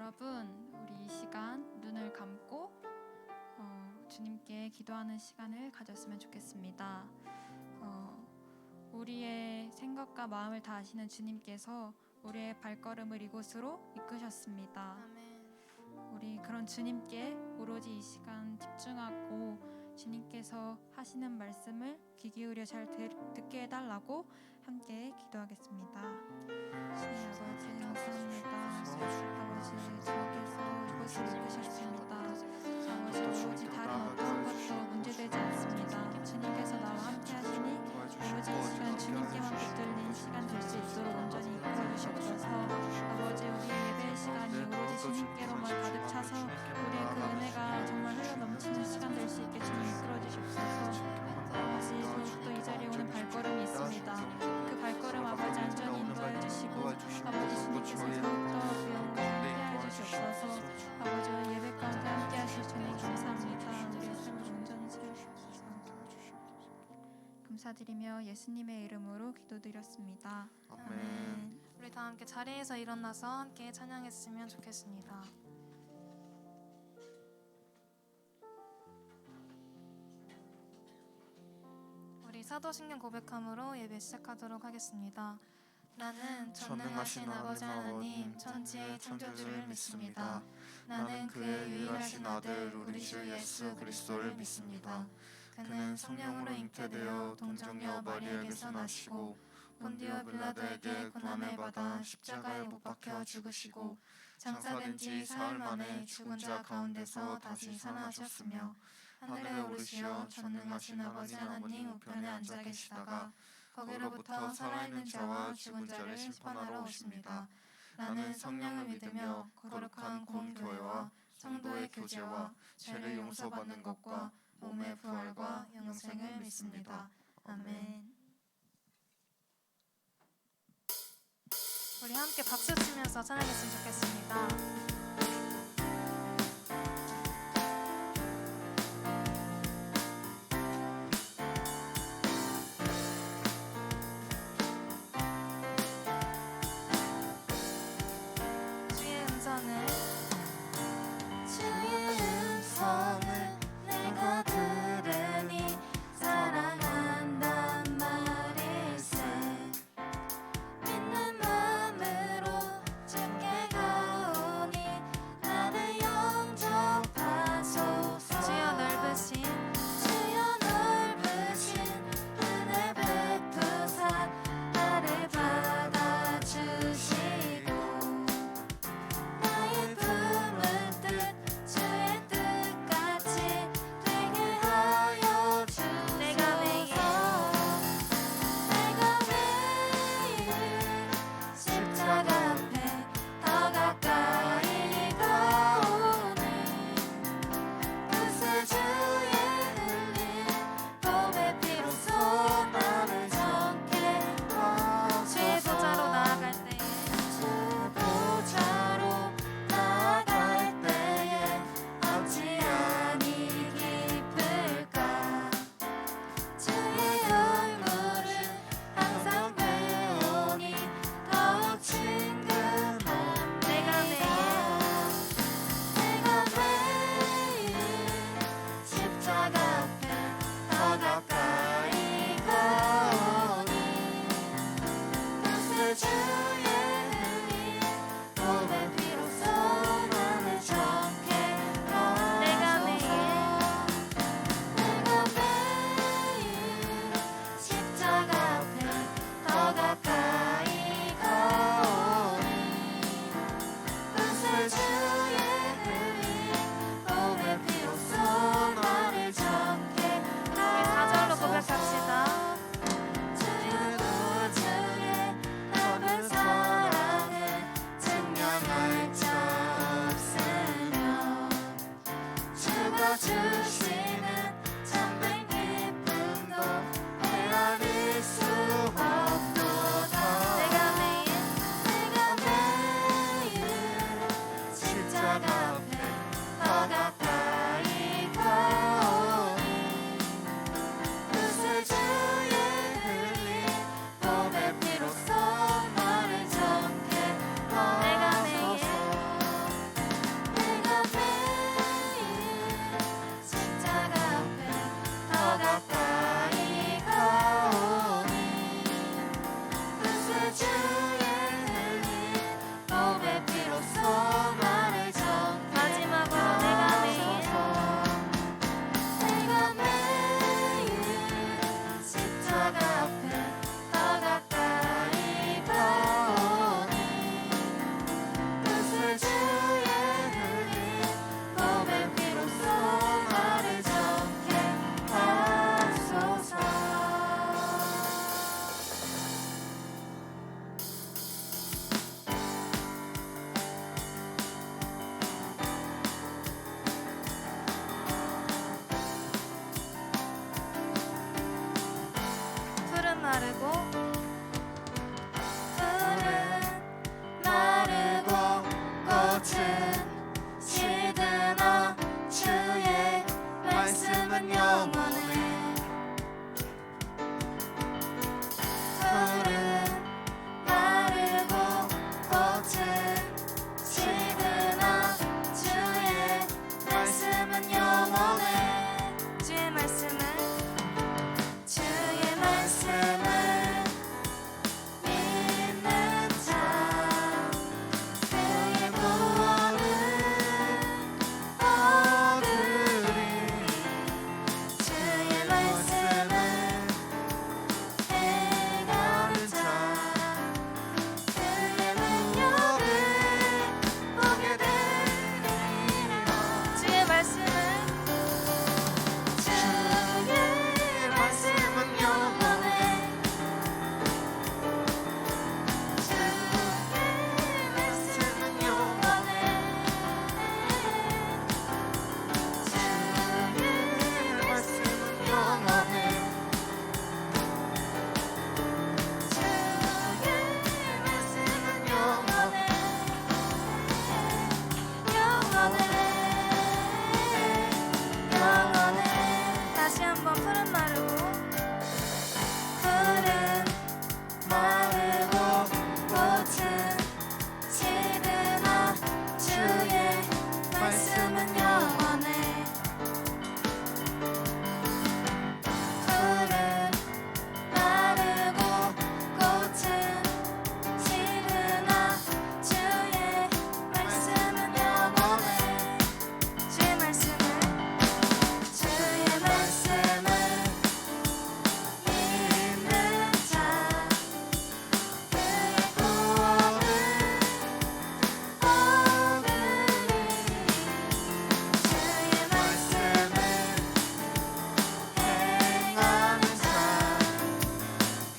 여러분, 우리 이 시간 눈을 감고 주님께 기도하는 시간을 가졌으면 좋겠습니다. 우리의 생각과 마음을 다 아시는 주님께서 우리의 발걸음을 이곳으로 이끄셨습니다. 아멘. 우리 그런 주님께 오로지 이 시간 집중하고 주님께서 하시는 말씀을 귀 기울여 잘 듣게 해달라고 함께 기도하겠습니다. 주님 아버지 감사합니다. 아버지 저에게서 이곳을 이끄셨습니다. 아버지 오로지 다른 어떤 것도 문제되지 않습니다. 주님께서 나와 함께 하시니 오로지 이 시간 주님께만 붙들린 시간 될 수 있도록 온전히 이끌어 주시옵소서. 아버지 우리의 예배 시간이 오로지 주님께로만 가득 차서 우리의 그 은혜가 정말 흘러 넘치는 시간 될 수 있게 주님 이끌어 주시옵소서. 아버지 더욱더 이 자리에 오는 발걸음이 있습니다. 그 발걸음 아버지 안전히 인도하여 주시고 아버지 주님께서 더욱더 그 영광 함께하여 주시옵소서. 아버지 오늘 예배 가운데 함께하실 주님 감사합니다. 우리의 삶을 온전히 채우시옵소서. 감사드리며 예수님의 이름으로 기도드렸습니다. 아멘. 우리 다 함께 자리에서 일어나서 함께 찬양했으면 좋겠습니다. 우리 사도신경 고백함으로 예배 시작하도록 하겠습니다. 나는 전능하신 아버지 하나님 천지의 창조주를 믿습니다. 나는 그의 유일하신 아들 우리 주 예수 그리스도를 믿습니다. 그는 성령으로 잉태되어 동정녀 마리아에게서 나시고 본디오 빌라도에게 고난을 받아 십자가에 못 박혀 죽으시고 장사된 지 사흘 만에 죽은 자 가운데서 다시 살아나셨으며 하늘에 오르시어 전능하신 아버지 하나님 우편에 앉아 계시다가 거기로부터 살아있는 자와 죽은 자를 심판하러 오십니다. 나는 성령을 믿으며 거룩한 공교회와 성도의 교제와 죄를 용서받는 것과 몸의 부활과 영생을 믿습니다. 아멘. 우리 함께 박수 치면서 찬양했으면 좋겠습니다. 주의 음성을 내가 들으니 사랑한단 말일세. 믿는 마음으로 주께 가오니 꽃은 시드나 주의 말씀은 영원해. 풀은 마르고 꽃은 시드나 주의 말씀은 영원해. 주의 말씀은 믿는 자 그의 구원을 얻으리. 주의 말씀을 행하는 자 그의 능력을 보게 되리라. 주의 말씀은 영원해. 주의 말씀은 영원해. 주의 말씀은 영원해. 주의 말씀은 영원해. 영원해. 다시 한번 푸른 마르고 푸른 마르고 꽃은 시드나 주의 말씀은 영원해. 푸른 마르고 꽃은 시드나 주의 말씀은 영원해. 주의 말씀은 믿는 자 그의 구원을 얻으리. 주의 말씀을 행하는 자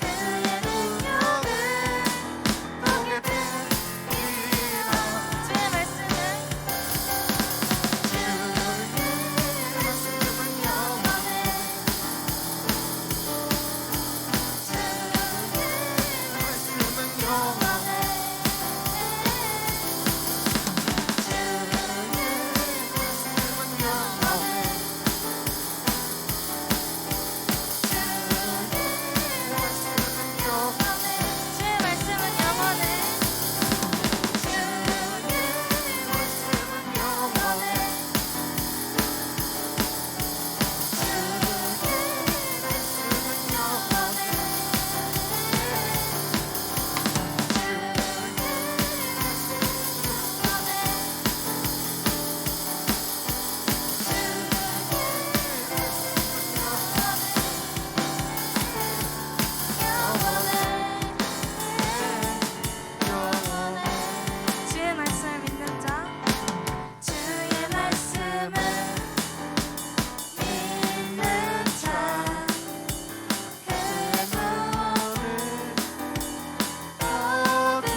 그의 능력을 보게 되리라. 주의 말씀은 영원해. 주의 말씀을 믿는 자 주의 말씀을 믿는 자 그의 구원을 얻으리.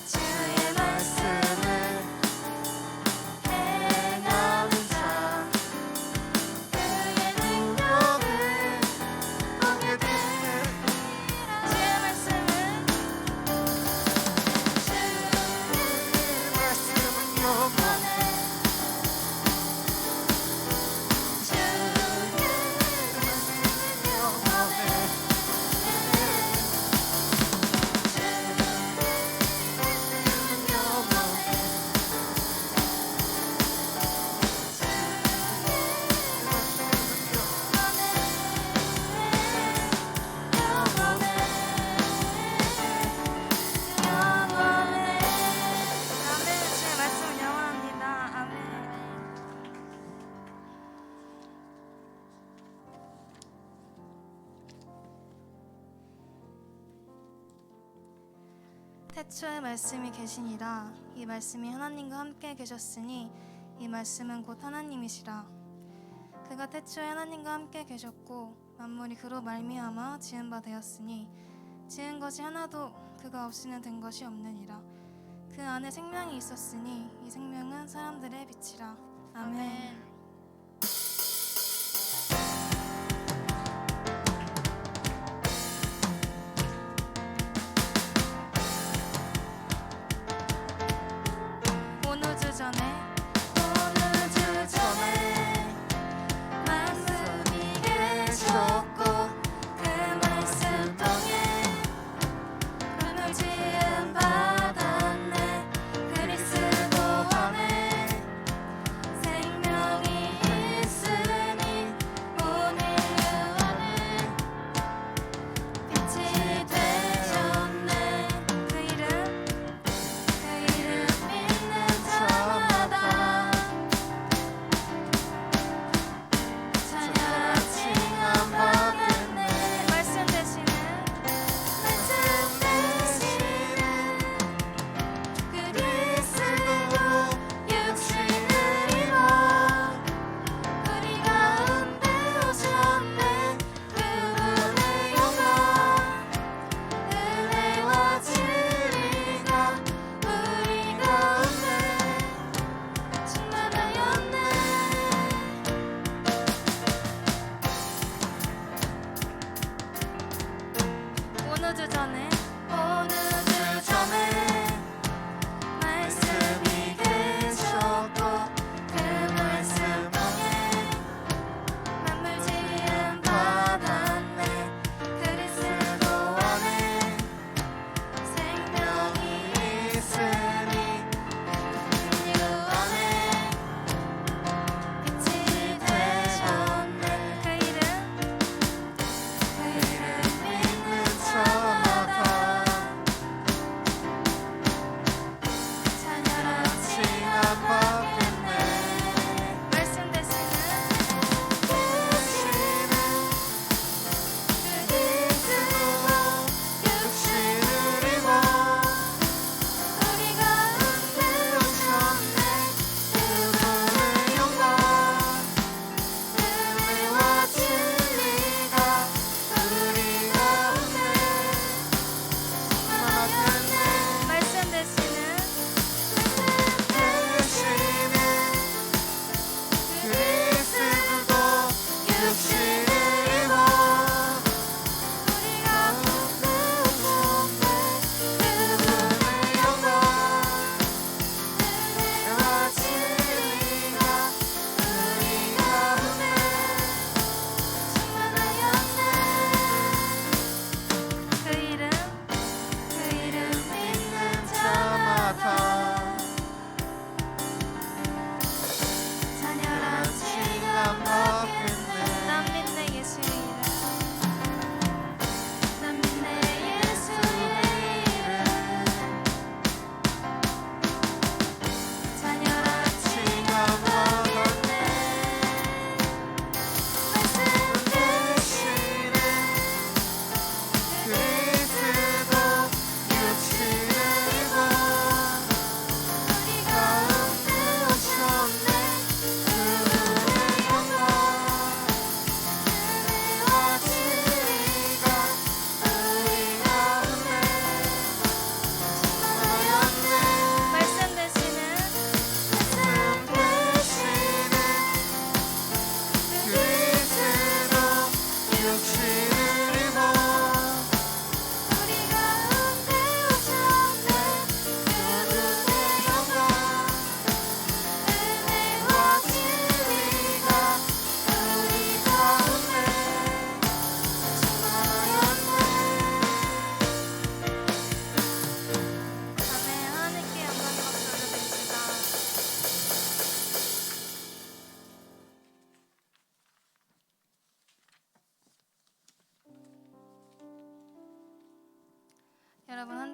주의 말씀을 행하는 자 그의 능력을 보게 되리라. 주의 말씀은 영원해. 태초에 말씀이 계시니라. 이 말씀이 하나님과 함께 계셨으니 이 말씀은 곧 하나님이시라. 그가 태초에 하나님과 함께 계셨고 만물이 그로 말미암아 지은 바 되었으니 지은 것이 하나도 그가 없이는 된 것이 없느니라. 그 안에 생명이 있었으니 이 생명은 사람들의 빛이라. 아멘.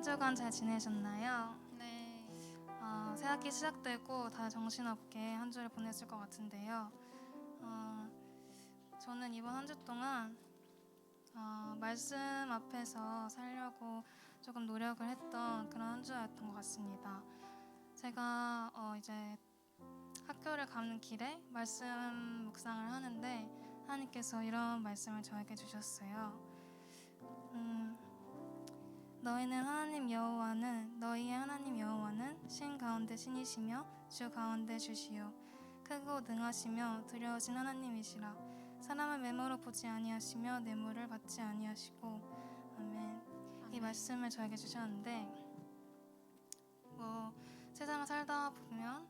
한 주간 잘 지내셨나요? 네. 새 학기 시작되고 다들 정신없게 한 주를 보냈을 것 같은데요. 저는 이번 한 주 동안 말씀 앞에서 살려고 조금 노력을 했던 그런 한 주였던 것 같습니다. 제가 이제 학교를 가는 길에 말씀 묵상을 하는데 하나님께서 이런 말씀을 저에게 주셨어요. 너희의 하나님 여호와는 신 가운데 신이시며 주 가운데 주시요 크고 능하시며 두려우신 하나님이시라. 사람을 외모로 보지 아니하시며 뇌물을 받지 아니하시고. 아멘. 이 말씀을 저에게 주셨는데 세상을 살다 보면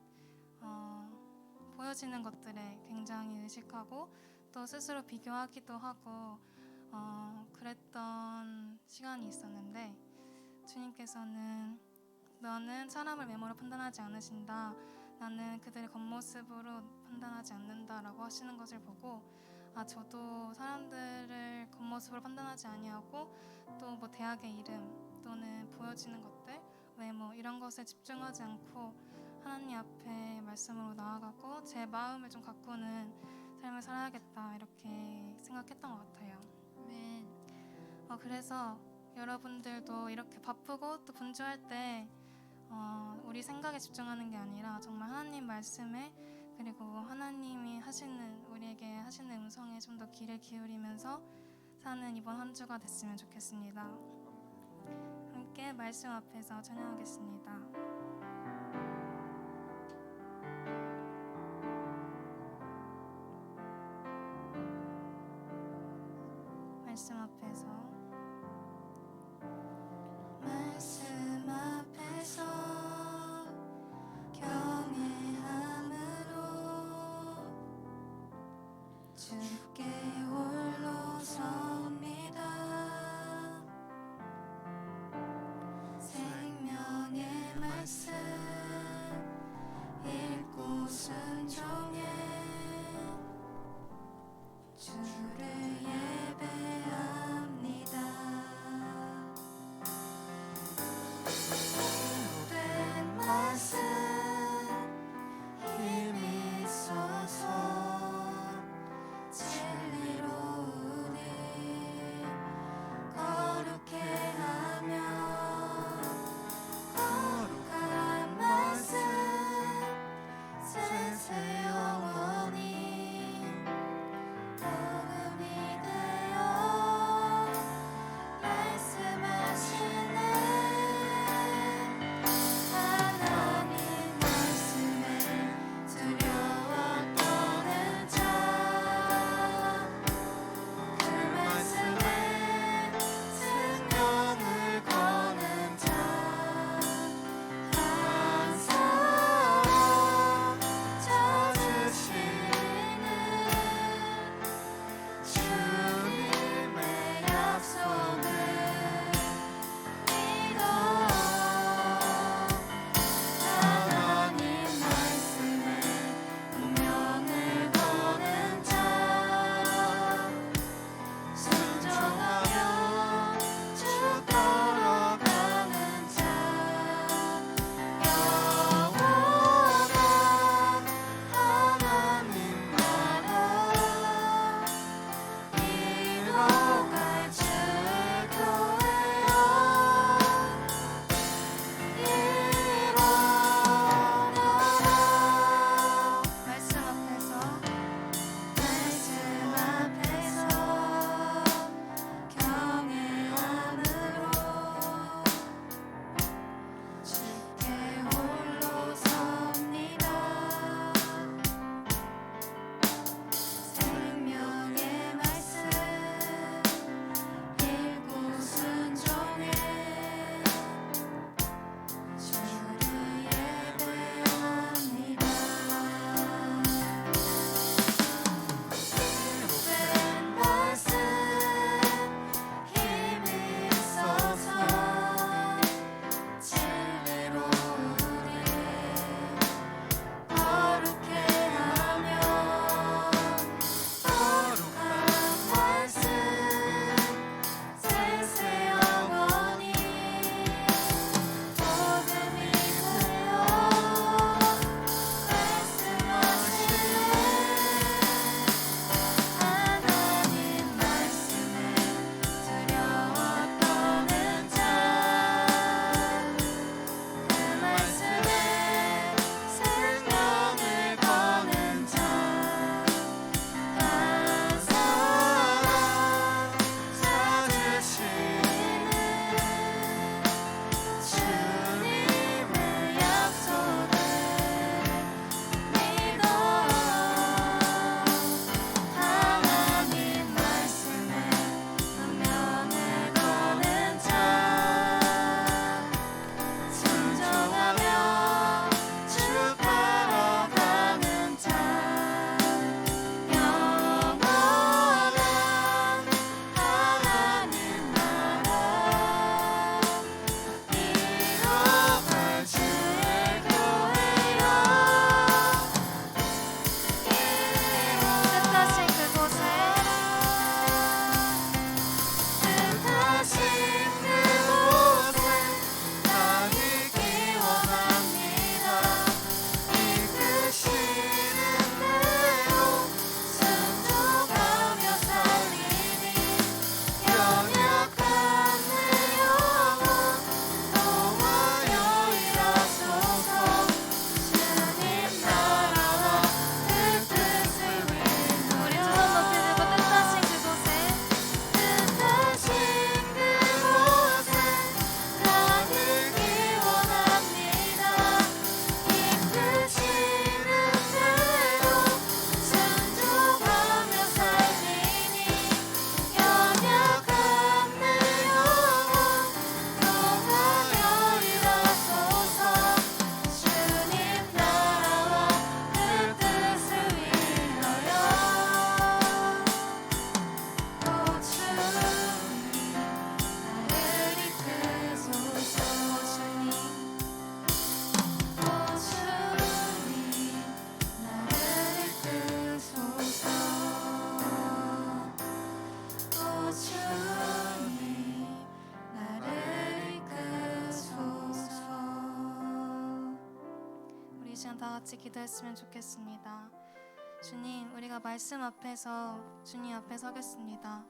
보여지는 것들에 굉장히 의식하고 또 스스로 비교하기도 하고 그랬던 시간이 있었는데 주님께서는 너는 사람을 외모로 판단하지 않으신다. 나는 그들의 겉모습으로 판단하지 않는다라고 하시는 것을 보고 저도 사람들을 겉모습으로 판단하지 아니하고 또 뭐 대학의 이름 또는 보여지는 것들 외모 이런 것에 집중하지 않고 하나님 앞에 말씀으로 나아가고 제 마음을 좀 가꾸는 삶을 살아야겠다 이렇게 생각했던 것 같아요. 아멘. 그래서 여러분들도 이렇게 바쁘고 또 분주할 때 우리 생각에 집중하는 게 아니라 정말 하나님 말씀에 그리고 하나님이 우리에게 하시는 음성에 좀 더 귀를 기울이면서 사는 이번 한 주가 됐으면 좋겠습니다. 함께 말씀 앞에서 찬양하겠습니다. 말씀 앞에서 경외함으로 주께 홀로 섭니다. 생명의 말씀 읽고 순종해 주를 예배합니다. 된 말씀 힘이 있어서 진리로 우리 거룩해 하며 거룩한 말씀 세세 영원히 복음이 되어 말씀하시네. 하나님 시간 다 같이 기도했으면 좋겠습니다. 주님, 우리가 말씀 앞에서 주님 앞에 서겠습니다.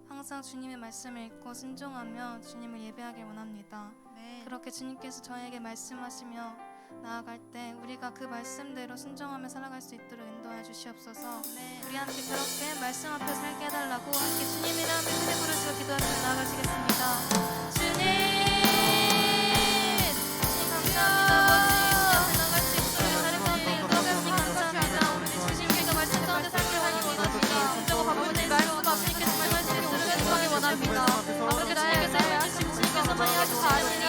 항상 주님의 말씀을 읽고 순종하며 주님을 예배하길 원합니다. 네. 그렇게 주님께서 저에게 말씀하시며 나아갈 때 우리가 그 말씀대로 순종하며 살아갈 수 있도록 인도하여 주시옵소서. 네. 우리 함께 그렇게 말씀 앞에 살게 해달라고 함께 주님의 이름을 크게 부르시고 기도하며 나아가시겠습니다. 주님 감사합니다. 나갈 수 있도록 다른 가운데 인도하시니 감사합니다. 우리 주님께서 말씀 가운데 살게 하니 원합니다. 혼자고 바쁘니 말씀 아버지께서 말씀하시니 오늘의 구하기 원합니다. 아버지 나에게 말씀하시고 주님께서 많이 하시지 아시니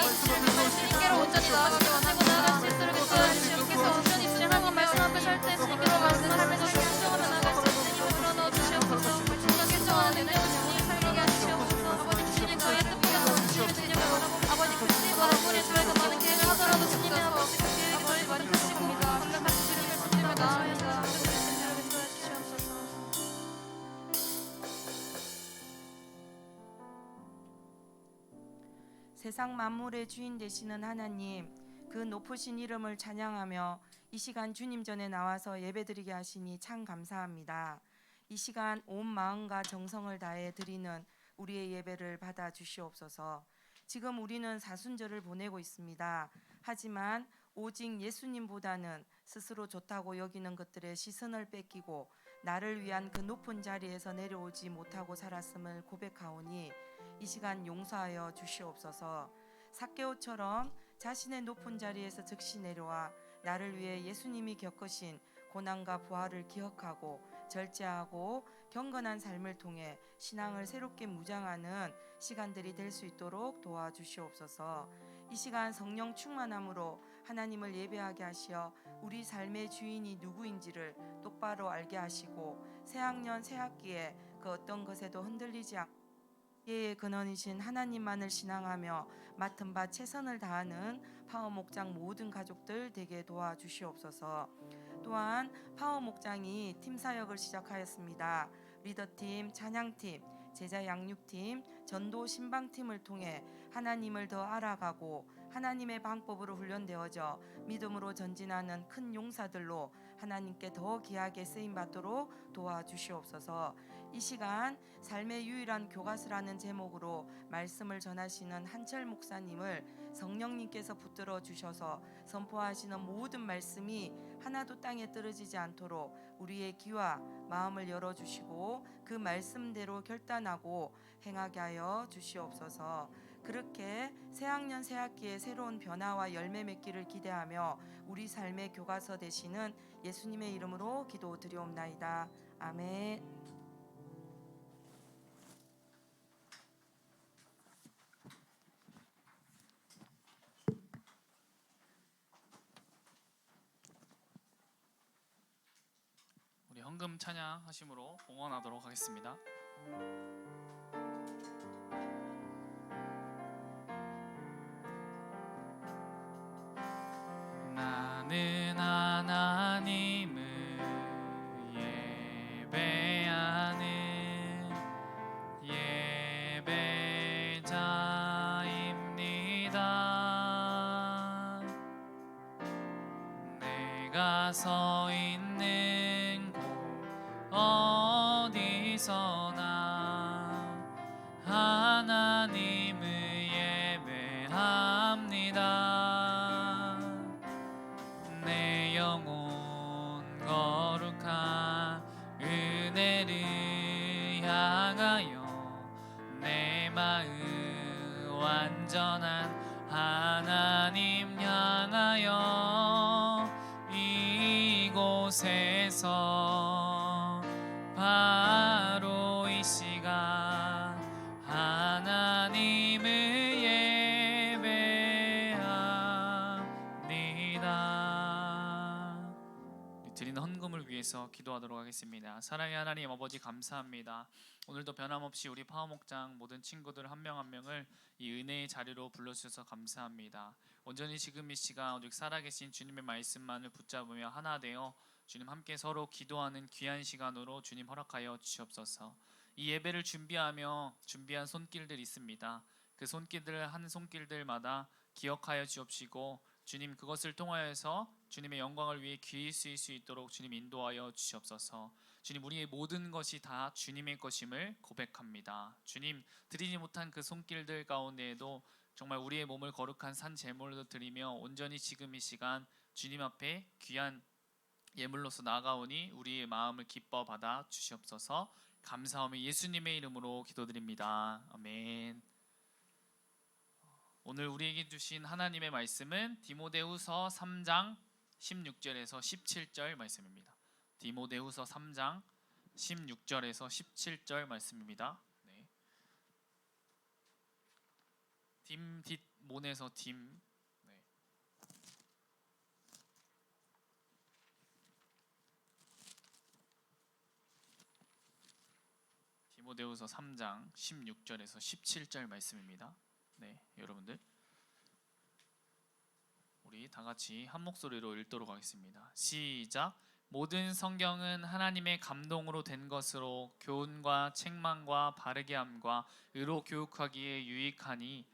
주님께로 온전히 나아가기 원하고 나아갈 수 있도록 인도하여 주시옵소서. 온전히 주님과 말씀 앞에 설 때 주님께서 말씀하면서 순종하며 나아갈 수 있는 힘을 불어넣어 주시옵소서. 우리가 결정하는 능력을 주님 살게 하시옵소서. 아버지 주님 저의 뜻보다 주님의 주님을 원하고 아버지 그 주님과 아무리 저희가 많은 계획을 하더라도 주님의 아버지 그 계획을 저희 많이 주시옵니다. 완벽한 주님을 나아가니까 주님을 인도해 주시옵소서. 세상 만물의 주인 되시는 하나님, 그 높으신 이름을 찬양하며 이 시간 주님 전에 나와서 예배드리게 하시니 참 감사합니다. 이 시간 온 마음과 정성을 다해 드리는 우리의 예배를 받아 주시옵소서. 지금 우리는 사순절을 보내고 있습니다. 하지만 오직 예수님보다는 스스로 좋다고 여기는 것들의 시선을 뺏기고 나를 위한 그 높은 자리에서 내려오지 못하고 살았음을 고백하오니 이 시간 용서하여 주시옵소서. 삭개오처럼 자신의 높은 자리에서 즉시 내려와 나를 위해 예수님이 겪으신 고난과 부활을 기억하고 절제하고 경건한 삶을 통해 신앙을 새롭게 무장하는 시간들이 될 수 있도록 도와주시옵소서. 이 시간 성령 충만함으로 하나님을 예배하게 하시어 우리 삶의 주인이 누구인지를 똑바로 알게 하시고 새학년 새학기에 그 어떤 것에도 흔들리지 않고 예의 근원이신 하나님만을 신앙하며 맡은 바 최선을 다하는 파워 목장 모든 가족들 되게 도와주시옵소서. 또한 파워 목장이 팀 사역을 시작하였습니다. 리더팀, 찬양팀, 제자 양육팀, 전도 신방팀을 통해 하나님을 더 알아가고 하나님의 방법으로 훈련되어져 믿음으로 전진하는 큰 용사들로 하나님께 더 귀하게 쓰임받도록 도와주시옵소서. 이 시간 삶의 유일한 교과서라는 제목으로 말씀을 전하시는 한철 목사님을 성령님께서 붙들어 주셔서 선포하시는 모든 말씀이 하나도 땅에 떨어지지 않도록 우리의 귀와 마음을 열어주시고 그 말씀대로 결단하고 행하게 하여 주시옵소서. 그렇게 새학년 새학기의 새로운 변화와 열매 맺기를 기대하며 우리 삶의 교과서 되시는 예수님의 이름으로 기도드리옵나이다. 아멘. 우리 헌금 찬양하심으로 봉헌하도록 하겠습니다. 나는 하나님을 예배하는 예배자입니다. 내가 서 있는 곳 어디서나 하나님을 예배합니다. 내 영혼 거룩한 은혜를 향하여 내 마음 완전한 하나님 향하여 이곳에서 바로 이 시간 하나님을 예배합니다. 드리는 헌금을 위해서 기도하도록 하겠습니다. 사랑의 하나님 아버지 감사합니다. 오늘도 변함없이 우리 파워목장 모든 친구들 한 명 한 명을 이 은혜의 자리로 불러주셔서 감사합니다. 온전히 지금 이 시간 오직 살아계신 주님의 말씀만을 붙잡으며 하나 되어 주님 함께 서로 기도하는 귀한 시간으로 주님 허락하여 주시옵소서. 이 예배를 준비하며 준비한 손길들이 있습니다. 그 손길들 한 손길들마다 기억하여 주옵시고 주님 그것을 통하여서 주님의 영광을 위해 귀히 쓰일 수 있도록 주님 인도하여 주시옵소서. 주님 우리의 모든 것이 다 주님의 것임을 고백합니다. 주님 드리지 못한 그 손길들 가운데에도 정말 우리의 몸을 거룩한 산 제물로 드리며 온전히 지금 이 시간 주님 앞에 귀한 예물로서 나아가오니 우리의 마음을 기뻐 받아 주시옵소서. 감사하며 예수님의 이름으로 기도드립니다. 아멘. 오늘 우리에게 주신 하나님의 말씀은 디모데후서 3장 16절에서 17절 말씀입니다. 디모데후서 3장 16절에서 17절 말씀입니다. 네. 뒷몬에서 딤. 네. 디모데후서 3장 16절에서 17절 말씀입니다. 네, 여러분들 우리 다 같이 한 목소리로 읽도록 하겠습니다. 시작. 모든 성경은 하나님의 감동으로 된 것으로 교훈과 책망과 바르게 함과 의로 교육하기에 유익하니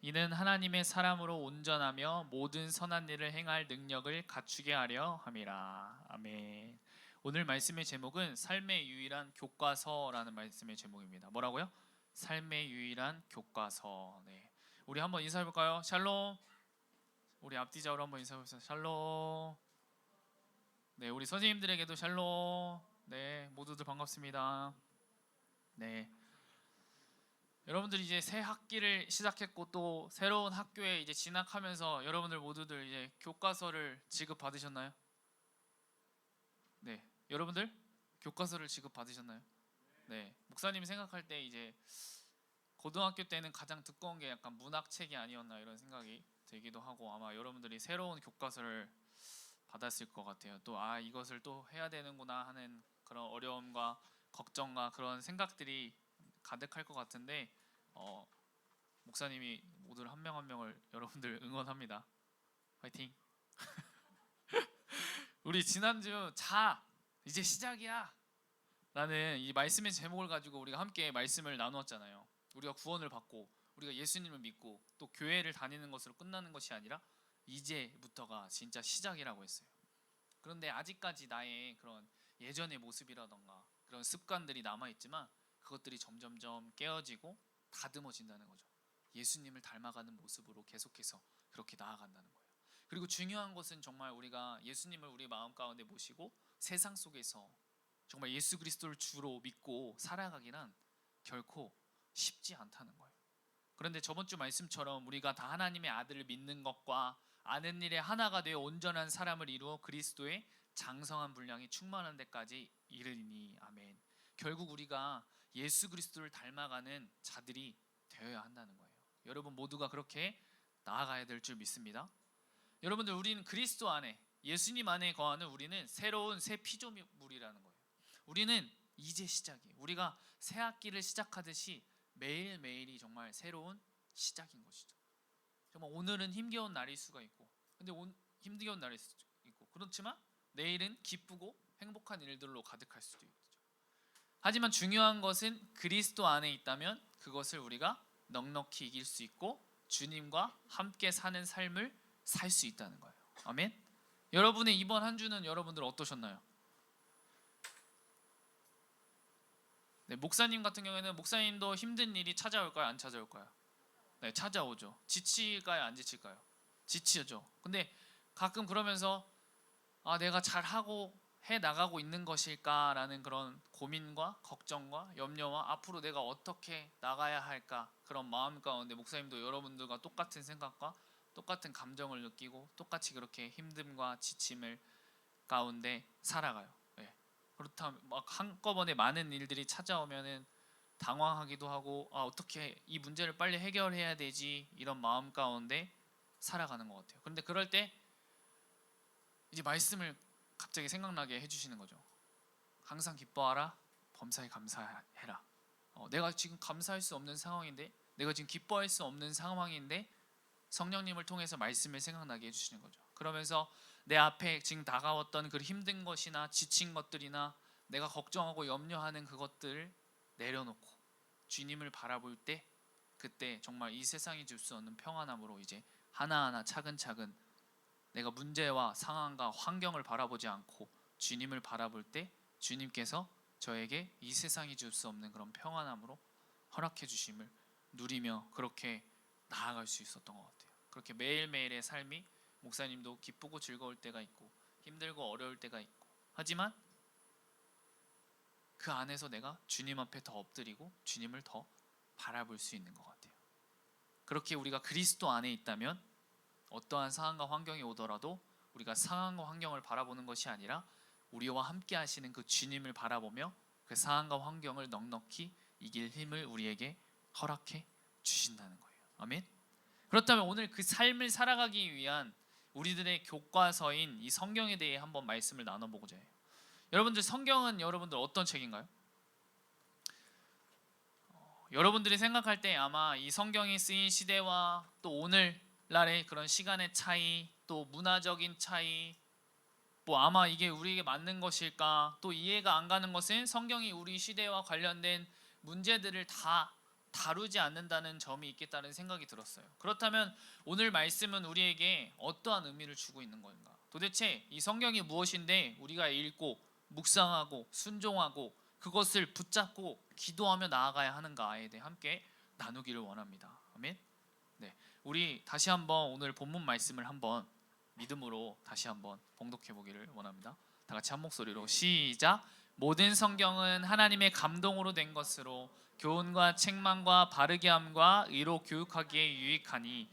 이는 하나님의 사람으로 온전하며 모든 선한 일을 행할 능력을 갖추게 하려 함이라. 아멘. 오늘 말씀의 제목은 삶의 유일한 교과서라는 말씀의 제목입니다. 뭐라고요? 삶의 유일한 교과서. 네. 우리 한번 인사해 볼까요? 샬롬. 우리 앞뒤자로 한번 인사해 보세요. 샬롬. 네, 우리 선생님들에게도 샬롬. 네, 모두들 반갑습니다. 네. 여러분들 이제 새 학기를 시작했고 또 새로운 학교에 이제 진학하면서 여러분들 모두들 이제 교과서를 지급 받으셨나요? 네. 여러분들 교과서를 지급 받으셨나요? 네. 목사님이 생각할 때 이제 고등학교 때는 가장 두꺼운 게 약간 문학책이 아니었나 이런 생각이 들기도 하고 아마 여러분들이 새로운 교과서를 받았을 것 같아요. 또 이것을 또 해야 되는구나 하는 그런 어려움과 걱정과 그런 생각들이 가득할 것 같은데 목사님이 모두 한 명 한 명을 여러분들 응원합니다. 화이팅! 우리 지난주 이제 시작이야 라는 이 말씀의 제목을 가지고 우리가 함께 말씀을 나누었잖아요. 우리가 구원을 받고 우리가 예수님을 믿고 또 교회를 다니는 것으로 끝나는 것이 아니라 이제부터가 진짜 시작이라고 했어요. 그런데 아직까지 나의 그런 예전의 모습이라던가 그런 습관들이 남아있지만 그것들이 점점점 깨어지고 다듬어진다는 거죠. 예수님을 닮아가는 모습으로 계속해서 그렇게 나아간다는 거예요. 그리고 중요한 것은 정말 우리가 예수님을 우리 마음 가운데 모시고 세상 속에서 정말 예수 그리스도를 주로 믿고 살아가기란 결코 쉽지 않다는 거예요. 그런데 저번 주 말씀처럼 우리가 다 하나님의 아들을 믿는 것과 아는 일에 하나가 되어 온전한 사람을 이루어 그리스도의 장성한 분량이 충만한 데까지 이르니 아멘. 결국 우리가 예수 그리스도를 닮아가는 자들이 되어야 한다는 거예요. 여러분 모두가 그렇게 나아가야 될 줄 믿습니다. 여러분들 우리는 그리스도 안에 예수님 안에 거하는 우리는 새로운 새 피조물이라는 거예요. 우리는 이제 시작이에요. 우리가 새 학기를 시작하듯이 매일매일이 정말 새로운 시작인 것이죠. 정말 오늘은 힘겨운 날일 수가 있고 근데 힘겨운 날일 수도 있고 그렇지만 내일은 기쁘고 행복한 일들로 가득할 수도 있죠. 하지만 중요한 것은 그리스도 안에 있다면 그것을 우리가 넉넉히 이길 수 있고 주님과 함께 사는 삶을 살 수 있다는 거예요. 아멘. 여러분의 이번 한 주는 여러분들 어떠셨나요? 네, 목사님 같은 경우에는 목사님도 힘든 일이 찾아올까요? 안 찾아올까요? 네, 찾아오죠. 지칠까요? 안 지칠까요? 지치죠. 근데 가끔 그러면서 내가 잘하고 해 나가고 있는 것일까라는 그런 고민과 걱정과 염려와 앞으로 내가 어떻게 나가야 할까 그런 마음 가운데 목사님도 여러분들과 똑같은 생각과 똑같은 감정을 느끼고 똑같이 그렇게 힘듦과 지침을 가운데 살아가요. 네. 그렇다면 막 한꺼번에 많은 일들이 찾아오면은 당황하기도 하고 어떻게 이 문제를 빨리 해결해야 되지 이런 마음 가운데 살아가는 것 같아요. 그런데 그럴 때 이제 말씀을 갑자기 생각나게 해주시는 거죠. 항상 기뻐하라, 범사에 감사해라. 내가 지금 감사할 수 없는 상황인데, 내가 지금 기뻐할 수 없는 상황인데 성령님을 통해서 말씀을 생각나게 해주시는 거죠. 그러면서 내 앞에 지금 다가왔던 그 힘든 것이나 지친 것들이나 내가 걱정하고 염려하는 그것들을 내려놓고 주님을 바라볼 때 그때 정말 이 세상이 줄 수 없는 평안함으로 이제 하나하나 차근차근 내가 문제와 상황과 환경을 바라보지 않고 주님을 바라볼 때 주님께서 저에게 이 세상이 줄 수 없는 그런 평안함으로 허락해 주심을 누리며 그렇게 나아갈 수 있었던 것 같아요. 그렇게 매일매일의 삶이 목사님도 기쁘고 즐거울 때가 있고 힘들고 어려울 때가 있고 하지만 그 안에서 내가 주님 앞에 더 엎드리고 주님을 더 바라볼 수 있는 것 같아요. 그렇게 우리가 그리스도 안에 있다면 어떠한 상황과 환경이 오더라도 우리가 상황과 환경을 바라보는 것이 아니라 우리와 함께 하시는 그 주님을 바라보며 그 상황과 환경을 넉넉히 이길 힘을 우리에게 허락해 주신다는 거예요. 아멘. 그렇다면 오늘 그 삶을 살아가기 위한 우리들의 교과서인 이 성경에 대해 한번 말씀을 나눠보고자 해요. 여러분들, 성경은 여러분들 어떤 책인가요? 여러분들이 생각할 때 아마 이 성경이 쓰인 시대와 또 오늘날의 그런 시간의 차이, 또 문화적인 차이, 뭐 아마 이게 우리에게 맞는 것일까, 또 이해가 안 가는 것은 성경이 우리 시대와 관련된 문제들을 다 다루지 않는다는 점이 있겠다는 생각이 들었어요. 그렇다면 오늘 말씀은 우리에게 어떠한 의미를 주고 있는 건가? 도대체 이 성경이 무엇인데 우리가 읽고 묵상하고 순종하고 그것을 붙잡고 기도하며 나아가야 하는가에 대해 함께 나누기를 원합니다. 아멘. 네, 우리 다시 한번 오늘 본문 말씀을 한번 믿음으로 다시 한번 봉독해 보기를 원합니다. 다 같이 한 목소리로 시작. 모든 성경은 하나님의 감동으로 된 것으로 교훈과 책망과 바르게 함과 의로 교육하기에 유익하니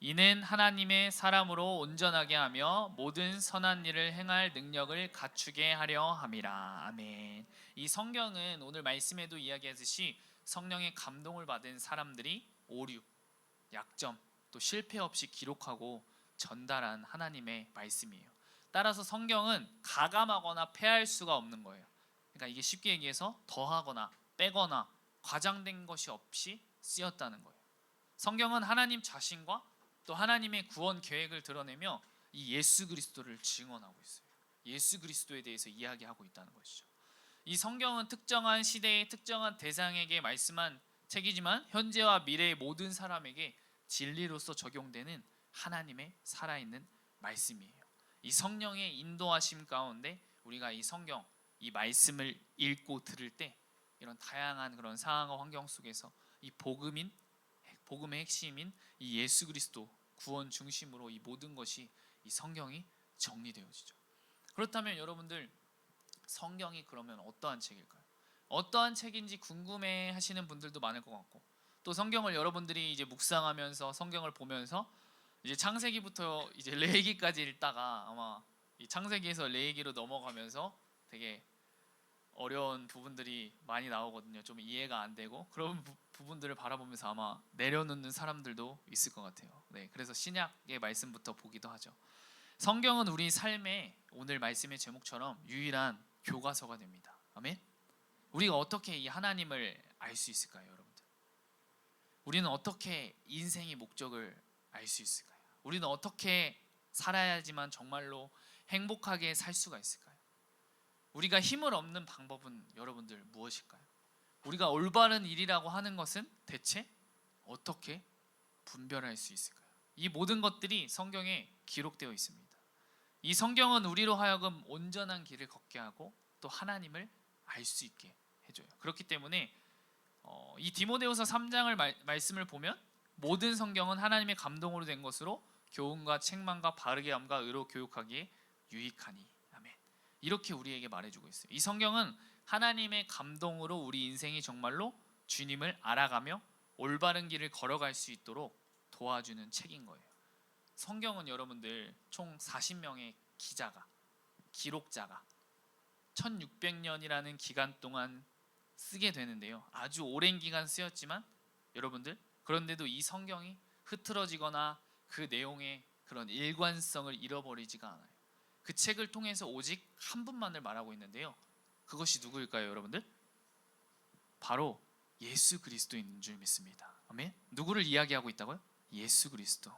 이는 하나님의 사람으로 온전하게 하며 모든 선한 일을 행할 능력을 갖추게 하려 함이라. 아멘. 이 성경은 오늘 말씀에도 이야기하듯이 성령의 감동을 받은 사람들이 오류, 약점, 또 실패 없이 기록하고 전달한 하나님의 말씀이에요. 따라서 성경은 가감하거나 폐할 수가 없는 거예요. 그러니까 이게 쉽게 얘기해서 더하거나 빼거나 과장된 것이 없이 쓰였다는 거예요. 성경은 하나님 자신과 또 하나님의 구원 계획을 드러내며 이 예수 그리스도를 증언하고 있어요. 예수 그리스도에 대해서 이야기하고 있다는 것이죠. 이 성경은 특정한 시대의 특정한 대상에게 말씀한 책이지만 현재와 미래의 모든 사람에게 진리로서 적용되는 하나님의 살아있는 말씀이에요. 이 성령의 인도하심 가운데 우리가 이 성경, 이 말씀을 읽고 들을 때 이런 다양한 그런 상황과 환경 속에서 이 복음의 핵심인 이 예수 그리스도 구원 중심으로 이 모든 것이 이 성경이 정리되어지죠. 그렇다면 여러분들, 성경이 그러면 어떠한 책일까요? 어떠한 책인지 궁금해 하시는 분들도 많을 것 같고, 또 성경을 여러분들이 이제 묵상하면서 성경을 보면서 이제 창세기부터 이제 레위기까지 읽다가 아마 이 창세기에서 레위기로 넘어가면서 되게 어려운 부분들이 많이 나오거든요. 좀 이해가 안 되고 그런 부분들을 바라보면서 아마 내려놓는 사람들도 있을 것 같아요. 네, 그래서 신약의 말씀부터 보기도 하죠. 성경은 우리 삶에 오늘 말씀의 제목처럼 유일한 교과서가 됩니다. 아멘. 우리가 어떻게 이 하나님을 알 수 있을까요, 여러분들? 우리는 어떻게 인생의 목적을 알 수 있을까요? 우리는 어떻게 살아야지만 정말로 행복하게 살 수가 있을까요? 우리가 힘을 얻는 방법은 여러분들 무엇일까요? 우리가 올바른 일이라고 하는 것은 대체 어떻게 분별할 수 있을까요? 이 모든 것들이 성경에 기록되어 있습니다. 이 성경은 우리로 하여금 온전한 길을 걷게 하고 또 하나님을 알 수 있게 해줘요. 그렇기 때문에 이 디모데후서 3장을 말씀을 보면 모든 성경은 하나님의 감동으로 된 것으로 교훈과 책망과 바르게 함과 의로 교육하기에 유익하니. 아멘. 이렇게 우리에게 말해주고 있어요. 이 성경은 하나님의 감동으로 우리 인생이 정말로 주님을 알아가며 올바른 길을 걸어갈 수 있도록 도와주는 책인 거예요. 성경은 여러분들 총 40명의 기록자가 1600년이라는 기간 동안 쓰게 되는데요. 아주 오랜 기간 쓰였지만 여러분들, 그런데도 이 성경이 흐트러지거나 그 내용의 그런 일관성을 잃어버리지가 않아요. 그 책을 통해서 오직 한 분만을 말하고 있는데요. 그것이 누구일까요, 여러분들? 바로 예수 그리스도인 줄 믿습니다. 아멘. 누구를 이야기하고 있다고요? 예수 그리스도.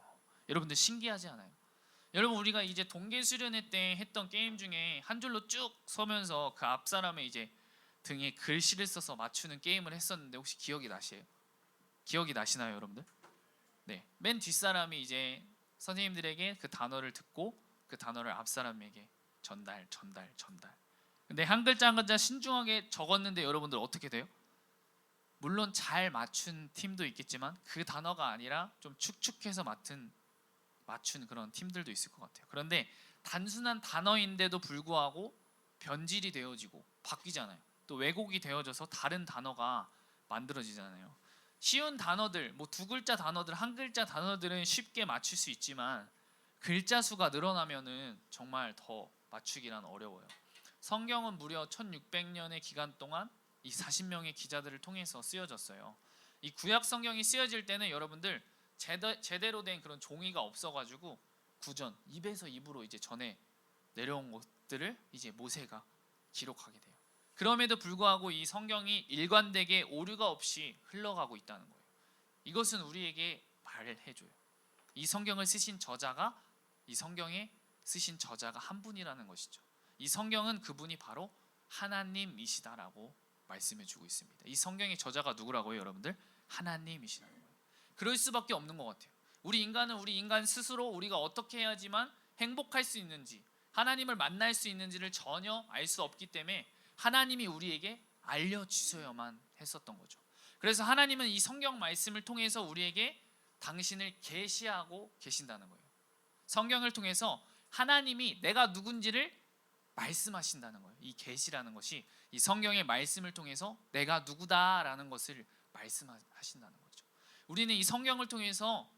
여러분들 신기하지 않아요? 여러분, 우리가 이제 동계 수련회 때 했던 게임 중에 한 줄로 쭉 서면서 그 앞 사람의 이제 등에 글씨를 써서 맞추는 게임을 했었는데 혹시 기억이 나시나요, 여러분들? 네, 맨 뒷사람이 이제 선생님들에게 그 단어를 듣고 그 단어를 앞 사람에게 전달. 근데 한 글자 한 글자 신중하게 적었는데 여러분들 어떻게 돼요? 물론 잘 맞춘 팀도 있겠지만 그 단어가 아니라 좀 축축해서 맞춘 그런 팀들도 있을 것 같아요. 그런데 단순한 단어인데도 불구하고 변질이 되어지고 바뀌잖아요. 또 왜곡이 되어져서 다른 단어가 만들어지잖아요. 쉬운 단어들, 뭐 두 글자 단어들, 한 글자 단어들은 쉽게 맞출 수 있지만 글자 수가 늘어나면은 정말 더 맞추기란 어려워요. 성경은 무려 1600년의 기간 동안 이 40명의 기자들을 통해서 쓰여졌어요. 이 구약 성경이 쓰여질 때는 여러분들 제대로 된 그런 종이가 없어가지고 구전 입에서 입으로 이제 전해 내려온 것들을 이제 모세가 기록하게 돼요. 그럼에도 불구하고 이 성경이 일관되게 오류가 없이 흘러가고 있다는 거예요. 이것은 우리에게 말을 해줘요. 이 성경을 쓰신 저자가 한 분이라는 것이죠. 이 성경은 그분이 바로 하나님이시다라고 말씀해주고 있습니다. 이 성경의 저자가 누구라고요, 여러분들? 하나님이시라는 거예요. 그럴 수밖에 없는 것 같아요. 우리 인간 스스로 우리가 어떻게 해야지만 행복할 수 있는지, 하나님을 만날 수 있는지를 전혀 알 수 없기 때문에 하나님이 우리에게 알려주셔야만 했었던 거죠. 그래서 하나님은 이 성경 말씀을 통해서 우리에게 당신을 계시하고 계신다는 거예요. 성경을 통해서 하나님이 내가 누군지를 말씀하신다는 거예요. 이 계시라는 것이 이 성경의 말씀을 통해서 내가 누구다라는 것을 말씀하신다는 거죠. 우리는 이 성경을 통해서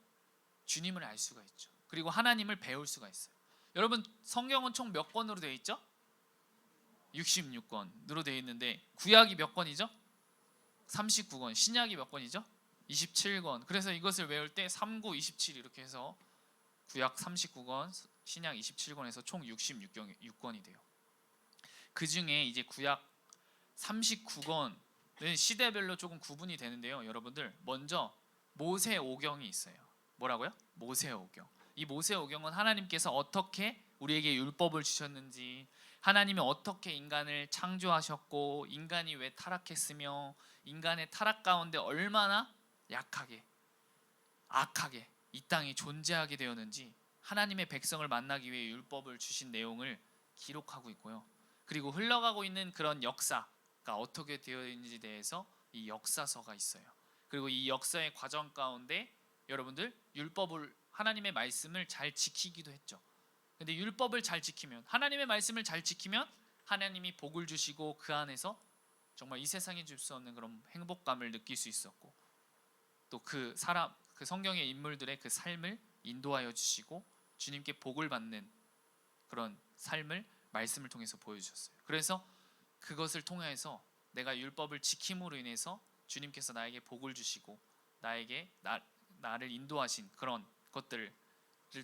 주님을 알 수가 있죠. 그리고 하나님을 배울 수가 있어요. 여러분, 성경은 총 몇 권으로 되어 있죠? 66권으로 되어 있는데 구약이 몇 권이죠? 39권. 신약이 몇 권이죠? 27권. 그래서 이것을 외울 때 39, 27 이렇게 해서 구약 39권, 신약 27권에서 총 66권이 돼요. 그 중에 이제 구약 39권은 시대별로 조금 구분이 되는데요. 여러분들, 먼저 모세오경이 있어요. 뭐라고요? 모세오경. 이 모세오경은 하나님께서 어떻게 우리에게 율법을 주셨는지, 하나님이 어떻게 인간을 창조하셨고, 인간이 왜 타락했으며, 인간의 타락 가운데 얼마나 약하게, 악하게 이 땅이 존재하게 되었는지, 하나님의 백성을 만나기 위해 율법을 주신 내용을 기록하고 있고요. 그리고 흘러가고 있는 그런 역사가 어떻게 되어 있는지에 대해서 이 역사서가 있어요. 그리고 이 역사의 과정 가운데 여러분들 율법을, 하나님의 말씀을 잘 지키기도 했죠. 근데 율법을 잘 지키면, 하나님의 말씀을 잘 지키면 하나님이 복을 주시고 그 안에서 정말 이 세상에 줄 수 없는 그런 행복감을 느낄 수 있었고, 또 그 성경의 인물들의 그 삶을 인도하여 주시고 주님께 복을 받는 그런 삶을 말씀을 통해서 보여주셨어요. 그래서 그것을 통해서 내가 율법을 지킴으로 인해서 주님께서 나에게 복을 주시고 나를 인도하신 그런 것들을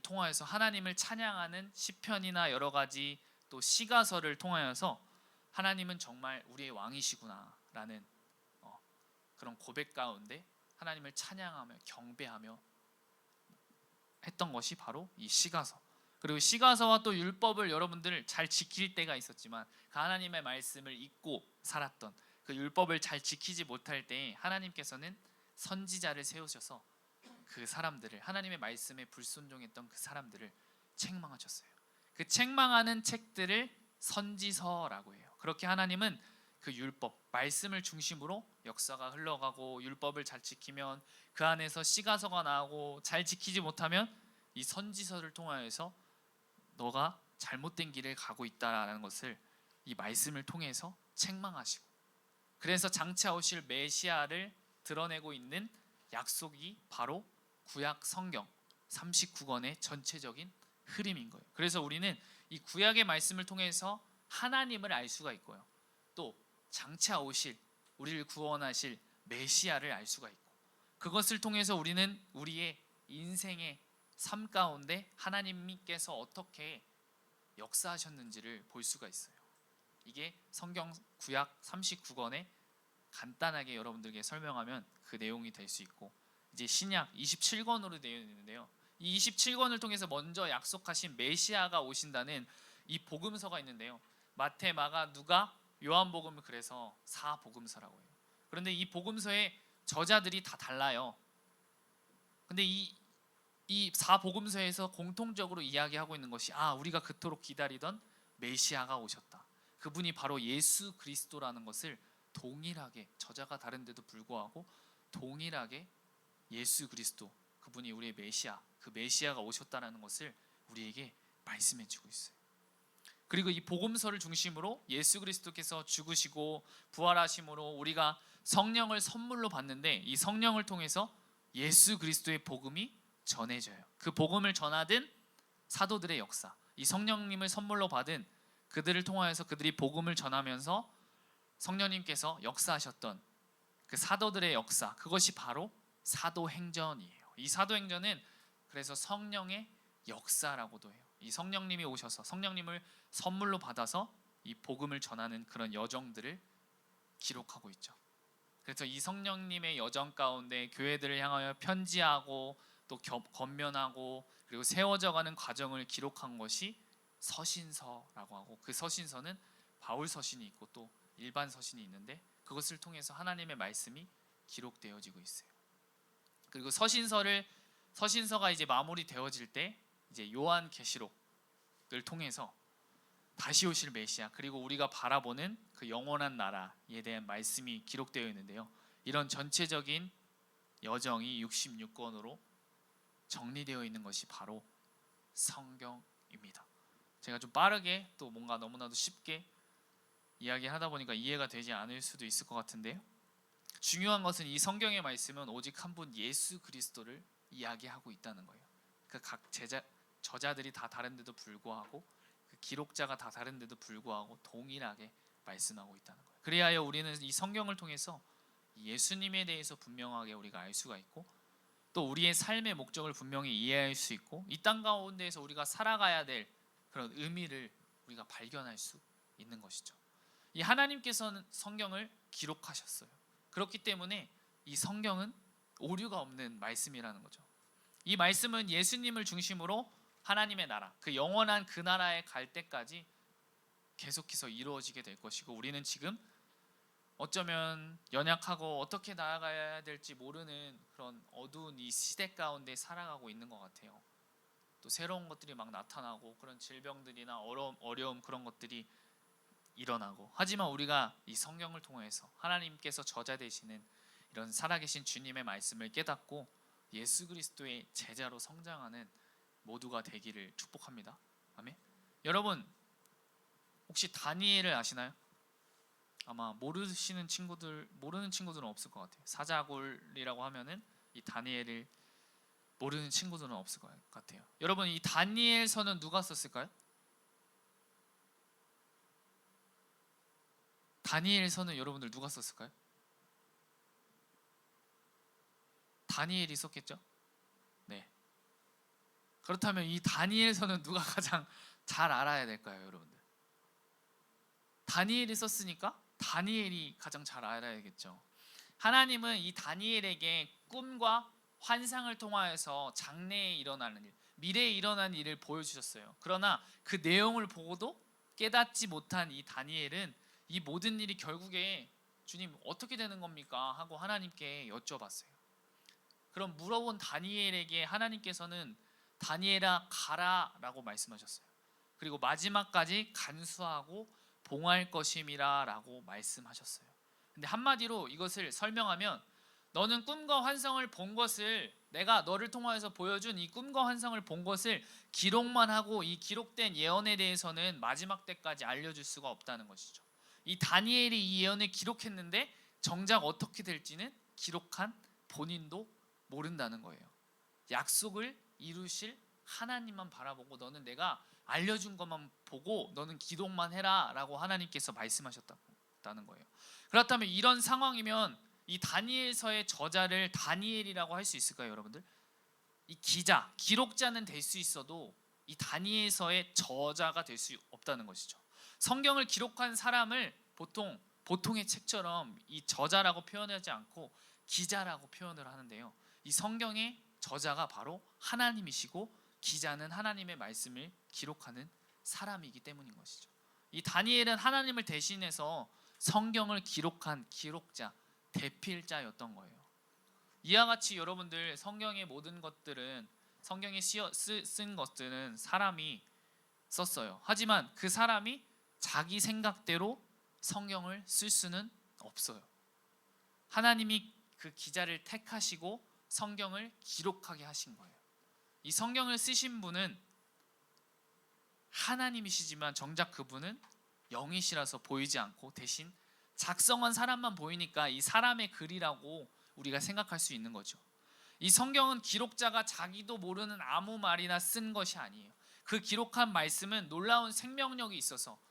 통하여서 하나님을 찬양하는 시편이나 여러 가지 또 시가서를 통하여서 하나님은 정말 우리의 왕이시구나라는 그런 고백 가운데 하나님을 찬양하며 경배하며 했던 것이 바로 이 시가서. 그리고 시가서와 또 율법을 여러분들 잘 지킬 때가 있었지만 그 하나님의 말씀을 잊고 살았던 그 율법을 잘 지키지 못할 때 하나님께서는 선지자를 세우셔서 그 사람들을, 하나님의 말씀에 불순종했던 그 사람들을 책망하셨어요. 그 책망하는 책들을 선지서라고 해요. 그렇게 하나님은 그 율법, 말씀을 중심으로 역사가 흘러가고, 율법을 잘 지키면 그 안에서 시가서가 나오고, 잘 지키지 못하면 이 선지서를 통하여서 너가 잘못된 길을 가고 있다라는 것을 이 말씀을 통해서 책망하시고, 그래서 장차 오실 메시아를 드러내고 있는 약속이 바로 구약 성경 39권의 전체적인 흐름인 거예요. 그래서 우리는 이 구약의 말씀을 통해서 하나님을 알 수가 있고요, 또 장차 오실, 우리를 구원하실 메시아를 알 수가 있고, 그것을 통해서 우리는 우리의 인생의 삶 가운데 하나님께서 어떻게 역사하셨는지를 볼 수가 있어요. 이게 성경 구약 39권에 간단하게 여러분들에게 설명하면 그 내용이 될 수 있고, 이제 신약 27권으로 되어 있는데요, 이 27권을 통해서 먼저 약속하신 메시아가 오신다는 이 복음서가 있는데요, 마태, 마가, 누가, 요한복음을 그래서 4복음서라고 해요. 그런데 이 복음서의 저자들이 다 달라요. 근데 이 이 사복음서에서 공통적으로 이야기하고 있는 것이 우리가 그토록 기다리던 메시아가 오셨다. 그분이 바로 예수 그리스도라는 것을 동일하게, 저자가 다른데도 불구하고 동일하게 예수 그리스도, 그분이 우리의 메시아, 그 메시아가 오셨다는 것을 우리에게 말씀해주고 있어요. 그리고 이 복음서를 중심으로 예수 그리스도께서 죽으시고 부활하심으로 우리가 성령을 선물로 받는데, 이 성령을 통해서 예수 그리스도의 복음이 전해져요. 그 복음을 전하던 사도들의 역사, 이 성령님을 선물로 받은 그들을 통하여서 그들이 복음을 전하면서 성령님께서 역사하셨던 그 사도들의 역사, 그것이 바로 사도행전이에요. 이 사도행전은 그래서 성령의 역사라고도 해요. 이 성령님이 오셔서 성령님을 선물로 받아서 이 복음을 전하는 그런 여정들을 기록하고 있죠. 그래서 이 성령님의 여정 가운데 교회들을 향하여 편지하고 또 권면하고 그리고 세워져가는 과정을 기록한 것이 서신서라고 하고, 그 서신서는 바울 서신이 있고 또 일반 서신이 있는데, 그것을 통해서 하나님의 말씀이 기록되어지고 있어요. 그리고 서신서가 이제 마무리되어질 때 이제 요한계시록을 통해서 다시 오실 메시아, 그리고 우리가 바라보는 그 영원한 나라에 대한 말씀이 기록되어 있는데요. 이런 전체적인 여정이 66권으로 정리되어 있는 것이 바로 성경입니다. 제가 좀 빠르게 또 뭔가 너무나도 쉽게 이야기하다 보니까 이해가 되지 않을 수도 있을 것 같은데요. 중요한 것은 이 성경의 말씀은 오직 한 분 예수 그리스도를 이야기하고 있다는 거예요. 그 각 저자들이 다 다른데도 불구하고, 그 기록자가 다 다른데도 불구하고 동일하게 말씀하고 있다는 거예요. 그리하여 우리는 이 성경을 통해서 예수님에 대해서 분명하게 우리가 알 수가 있고, 또 우리의 삶의 목적을 분명히 이해할 수 있고, 이 땅 가운데에서 우리가 살아가야 될 그런 의미를 우리가 발견할 수 있는 것이죠. 이 하나님께서는 성경을 기록하셨어요. 그렇기 때문에 이 성경은 오류가 없는 말씀이라는 거죠. 이 말씀은 예수님을 중심으로 하나님의 나라, 그 영원한 그 나라에 갈 때까지 계속해서 이루어지게 될 것이고, 우리는 지금 어쩌면 연약하고 어떻게 나아가야 될지 모르는 그런 어두운 이 시대 가운데 살아가고 있는 것 같아요. 또 새로운 것들이 막 나타나고, 그런 질병들이나 어려움 그런 것들이 일어나고, 하지만 우리가 이 성경을 통해서 하나님께서 저자 되시는 이런 살아계신 주님의 말씀을 깨닫고 예수 그리스도의 제자로 성장하는 모두가 되기를 축복합니다. 아멘. 여러분 혹시 다니엘을 아시나요? 아마 모르는 친구들은 없을 것 같아요. 사자굴이라고 하면은 이 다니엘을 모르는 친구들은 없을 것 같아요. 여러분 이 다니엘서는 누가 썼을까요? 다니엘서는 여러분들 누가 썼을까요? 다니엘이 썼겠죠? 네. 그렇다면 이 다니엘서는 누가 가장 잘 알아야 될까요, 여러분들? 다니엘이 썼으니까 다니엘이 가장 잘 알아야겠죠. 하나님은 이 다니엘에게 꿈과 환상을 통하여서 장래에 일어나는 일, 미래에 일어나는 일을 보여주셨어요. 그러나 그 내용을 보고도 깨닫지 못한 이 다니엘은 이 모든 일이 결국에 주님 어떻게 되는 겁니까? 하고 하나님께 여쭤봤어요. 그럼 물어본 다니엘에게 하나님께서는 다니엘아 가라 라고 말씀하셨어요. 그리고 마지막까지 간수하고 봉할 것임이라 라고 말씀하셨어요. 근데 한마디로 이것을 설명하면, 너는 꿈과 환상을 본 것을, 내가 너를 통하여서 보여준 이 꿈과 환상을 본 것을 기록만 하고 이 기록된 예언에 대해서는 마지막 때까지 알려줄 수가 없다는 것이죠. 이 다니엘이 이 예언을 기록했는데 정작 어떻게 될지는 기록한 본인도 모른다는 거예요. 약속을 이루실 하나님만 바라보고, 너는 내가 알려준 것만 보고 너는 기도만 해라 라고 하나님께서 말씀하셨다는 거예요. 그렇다면 이런 상황이면 이 다니엘서의 저자를 다니엘이라고 할 수 있을까요, 여러분들? 이 기록자는 될 수 있어도 이 다니엘서의 저자가 될 수 없다는 것이죠. 성경을 기록한 사람을 보통의 책처럼 이 저자라고 표현하지 않고 기자라고 표현을 하는데요. 이 성경의 저자가 바로 하나님이시고 기자는 하나님의 말씀을 기록하는 사람이기 때문인 것이죠. 이 다니엘은 하나님을 대신해서 성경을 기록한 기록자, 대필자였던 거예요. 이와 같이 여러분들 성경의 모든 것들은 성경에 쓴 것들은 사람이 썼어요. 하지만 그 사람이 자기 생각대로 성경을 쓸 수는 없어요. 하나님이 그 기자를 택하시고 성경을 기록하게 하신 거예요. 이 성경을 쓰신 분은 하나님이시지만 정작 그분은 영이시라서 보이지 않고 대신 작성한 사람만 보이니까 이 사람의 글이라고 우리가 생각할 수 있는 거죠. 이 성경은 기록자가 자기도 모르는 아무 말이나 쓴 것이 아니에요. 그 기록한 말씀은 놀라운 생명력이 있어서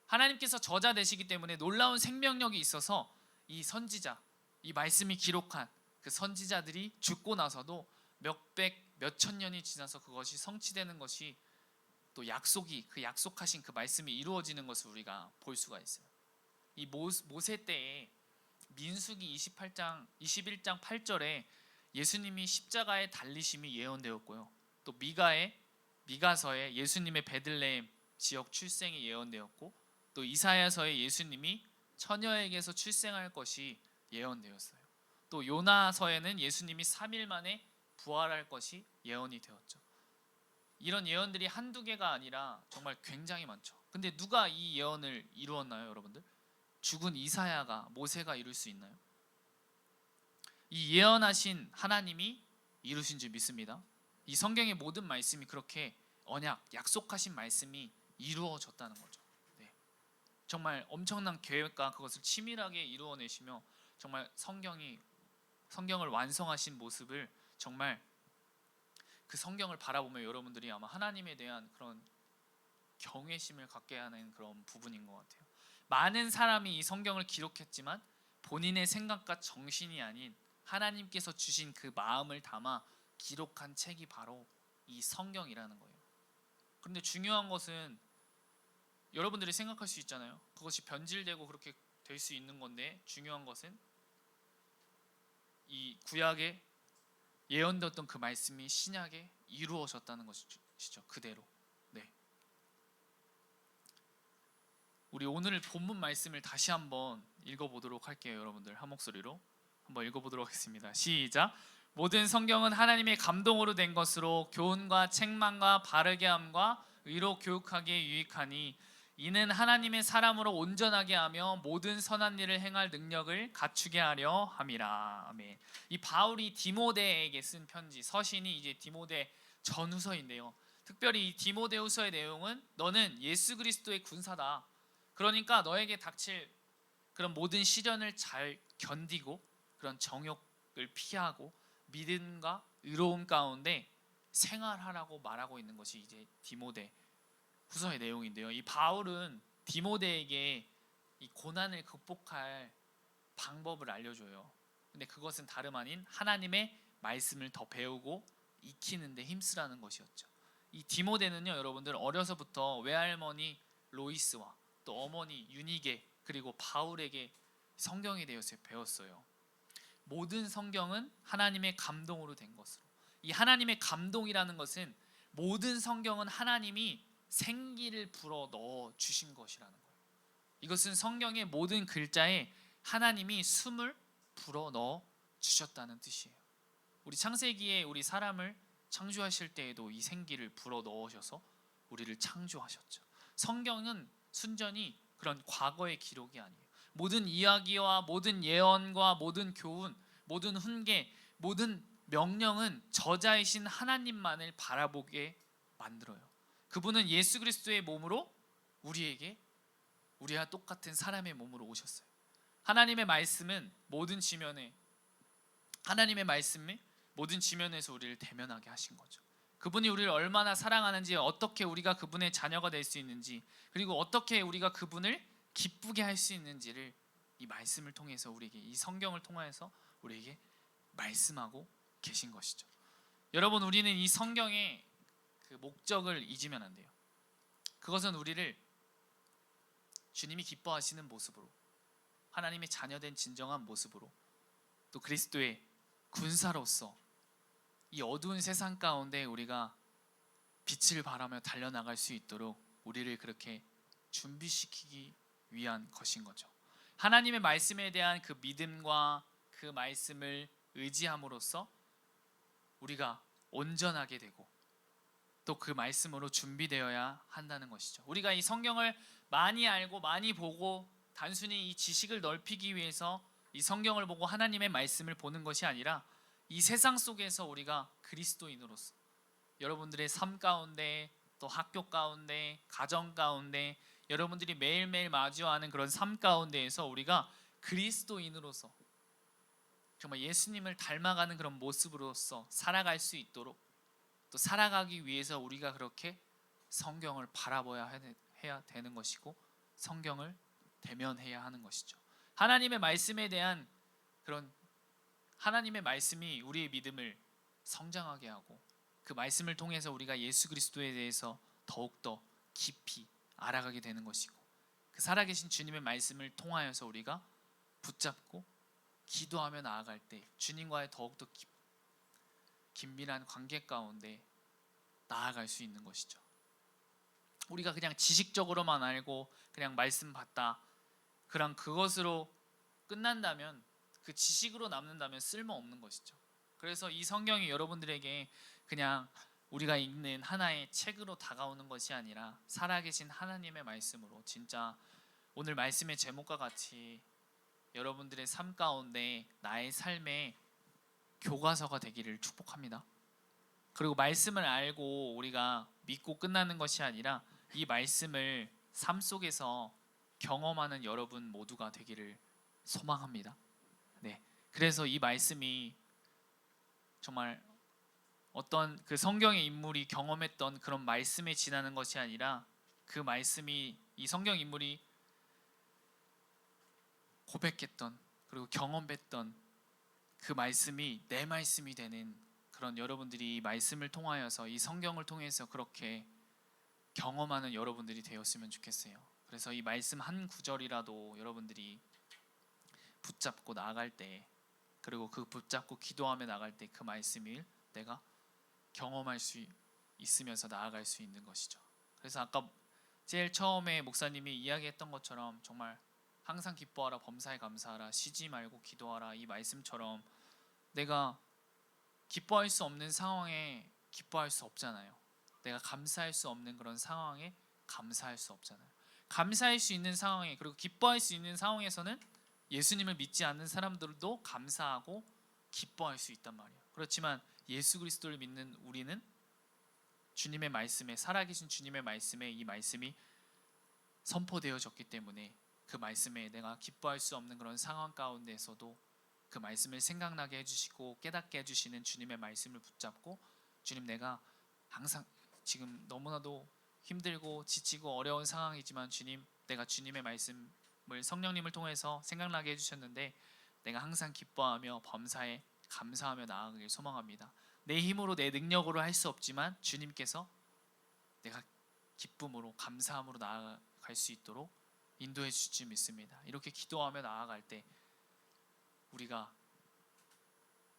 하나님께서 저자 되시기 때문에 놀라운 생명력이 있어서 이 선지자, 이 말씀이 기록한 그 선지자들이 죽고 나서도 몇백, 몇천 년이 지나서 그것이 성취되는 것이 또 약속이 그 약속하신 그 말씀이 이루어지는 것을 우리가 볼 수가 있어요. 이 모세 때에 민수기 21장 8절에 예수님이 십자가에 달리심이 예언되었고요. 또 미가서에 예수님의 베들레헴 지역 출생이 예언되었고 또 이사야서에 예수님이 처녀에게서 출생할 것이 예언되었어요. 또 요나서에는 예수님이 3일 만에 부활할 것이 예언이 되었죠. 이런 예언들이 한두 개가 아니라 정말 굉장히 많죠. 근데 누가 이 예언을 이루었나요, 여러분들? 죽은 이사야가, 모세가 이룰 수 있나요? 이 예언하신 하나님이 이루신 줄 믿습니다. 이 성경의 모든 말씀이 그렇게 언약, 약속하신 말씀이 이루어졌다는 거죠. 네. 정말 엄청난 계획과 그것을 치밀하게 이루어내시며 정말 성경을 완성하신 모습을 정말 그 성경을 바라보며 여러분들이 아마 하나님에 대한 그런 경외심을 갖게 하는 그런 부분인 것 같아요. 많은 사람이 이 성경을 기록했지만 본인의 생각과 정신이 아닌 하나님께서 주신 그 마음을 담아 기록한 책이 바로 이 성경이라는 거예요. 그런데 중요한 것은 여러분들이 생각할 수 있잖아요. 그것이 변질되고 그렇게 될 수 있는 건데 중요한 것은 이 구약에 예언되었던 그 말씀이 신약에 이루어졌다는 것이죠. 그대로. 네. 우리 오늘 본문 말씀을 다시 한번 읽어보도록 할게요. 여러분들 한 목소리로 한번 읽어보도록 하겠습니다. 시작. 모든 성경은 하나님의 감동으로 된 것으로 교훈과 책망과 바르게 함과 의로 교육하기에 유익하니 이는 하나님의 사람으로 온전하게 하며 모든 선한 일을 행할 능력을 갖추게 하려 함이라. 아멘. 이 바울이 디모데에게 쓴 편지, 서신이 이제 디모데 전후서인데요. 특별히 이 디모데후서의 내용은 너는 예수 그리스도의 군사다. 그러니까 너에게 닥칠 그런 모든 시련을 잘 견디고 그런 정욕을 피하고 믿음과 의로움 가운데 생활하라고 말하고 있는 것이 이제 디모데 후서의 내용인데요. 이 바울은 디모데에게 이 고난을 극복할 방법을 알려줘요. 근데 그것은 다름 아닌 하나님의 말씀을 더 배우고 익히는 데 힘쓰라는 것이었죠. 이 디모데는요, 여러분들 어려서부터 외할머니 로이스와 또 어머니 유니게 그리고 바울에게 성경에 대해서 배웠어요. 모든 성경은 하나님의 감동으로 된 것으로. 이 하나님의 감동이라는 것은 모든 성경은 하나님이 생기를 불어 넣어 주신 것이라는 거예요. 이것은 성경의 모든 글자에 하나님이 숨을 불어 넣어 주셨다는 뜻이에요. 우리 창세기에 우리 사람을 창조하실 때에도 이 생기를 불어 넣으셔서 우리를 창조하셨죠. 성경은 순전히 그런 과거의 기록이 아니에요. 모든 이야기와 모든 예언과 모든 교훈, 모든 훈계, 모든 명령은 저자이신 하나님만을 바라보게 만들어요. 그분은 예수 그리스도의 몸으로 우리와 똑같은 사람의 몸으로 오셨어요. 하나님의 말씀은 모든 지면에서 우리를 대면하게 하신 거죠. 그분이 우리를 얼마나 사랑하는지, 어떻게 우리가 그분의 자녀가 될 수 있는지, 그리고 어떻게 우리가 그분을 기쁘게 할 수 있는지를 이 말씀을 통해서 우리에게, 이 성경을 통해서 우리에게 말씀하고 계신 것이죠. 여러분, 우리는 이 성경의 그 목적을 잊으면 안 돼요. 그것은 우리를 주님이 기뻐하시는 모습으로, 하나님의 자녀된 진정한 모습으로, 또 그리스도의 군사로서 이 어두운 세상 가운데 우리가 빛을 발하며 달려나갈 수 있도록 우리를 그렇게 준비시키기 위한 것인 거죠. 하나님의 말씀에 대한 그 믿음과 그 말씀을 의지함으로써 우리가 온전하게 되고 또 그 말씀으로 준비되어야 한다는 것이죠. 우리가 이 성경을 많이 알고 많이 보고 단순히 이 지식을 넓히기 위해서 이 성경을 보고 하나님의 말씀을 보는 것이 아니라 이 세상 속에서 우리가 그리스도인으로서 여러분들의 삶 가운데 또 학교 가운데 가정 가운데 여러분들이 매일매일 마주하는 그런 삶 가운데에서 우리가 그리스도인으로서 정말 예수님을 닮아가는 그런 모습으로서 살아갈 수 있도록 또 살아가기 위해서 우리가 그렇게 성경을 바라봐야 해야 되는 것이고 성경을 대면해야 하는 것이죠. 하나님의 말씀에 대한 그런 하나님의 말씀이 우리의 믿음을 성장하게 하고 그 말씀을 통해서 우리가 예수 그리스도에 대해서 더욱더 깊이 알아가게 되는 것이고 그 살아계신 주님의 말씀을 통하여서 우리가 붙잡고 기도하며 나아갈 때 주님과의 더욱더 긴밀한 관계 가운데 나아갈 수 있는 것이죠. 우리가 그냥 지식적으로만 알고 그냥 말씀 받다 그냥 그것으로 끝난다면 그 지식으로 남는다면 쓸모없는 것이죠. 그래서 이 성경이 여러분들에게 그냥 우리가 읽는 하나의 책으로 다가오는 것이 아니라 살아계신 하나님의 말씀으로 진짜 오늘 말씀의 제목과 같이 여러분들의 삶 가운데 나의 삶의 교과서가 되기를 축복합니다. 그리고 말씀을 알고 우리가 믿고 끝나는 것이 아니라 이 말씀을 삶 속에서 경험하는 여러분 모두가 되기를 소망합니다. 네, 그래서 이 말씀이 정말 어떤 그 성경의 인물이 경험했던 그런 말씀에 지나는 것이 아니라 그 말씀이 이 성경 인물이 고백했던 그리고 경험했던 그 말씀이 내 말씀이 되는 그런 여러분들이 이 말씀을 통하여서 이 성경을 통해서 그렇게 경험하는 여러분들이 되었으면 좋겠어요. 그래서 이 말씀 한 구절이라도 여러분들이 붙잡고 나아갈 때 그리고 그 붙잡고 기도하며 나갈 때 그 말씀을 내가 경험할 수 있으면서 나아갈 수 있는 것이죠. 그래서 아까 제일 처음에 목사님이 이야기했던 것처럼 정말 항상 기뻐하라 범사에 감사하라 쉬지 말고 기도하라 이 말씀처럼 내가 기뻐할 수 없는 상황에 기뻐할 수 없잖아요. 내가 감사할 수 없는 그런 상황에 감사할 수 없잖아요. 감사할 수 있는 상황에 그리고 기뻐할 수 있는 상황에서는 예수님을 믿지 않는 사람들도 감사하고 기뻐할 수 있단 말이에요. 그렇지만 예수 그리스도를 믿는 우리는 주님의 말씀에 살아계신 주님의 말씀에 이 말씀이 선포되어졌기 때문에 그 말씀에 내가 기뻐할 수 없는 그런 상황 가운데서도 그 말씀을 생각나게 해주시고 깨닫게 해주시는 주님의 말씀을 붙잡고 주님 내가 항상 지금 너무나도 힘들고 지치고 어려운 상황이지만 주님 내가 주님의 말씀을 성령님을 통해서 생각나게 해주셨는데 내가 항상 기뻐하며 범사에 감사하며 나아가길 소망합니다. 내 힘으로 내 능력으로 할 수 없지만 주님께서 내가 기쁨으로 감사함으로 나아갈 수 있도록 인도해 주실 줄 믿습니다. 이렇게 기도하며 나아갈 때 우리가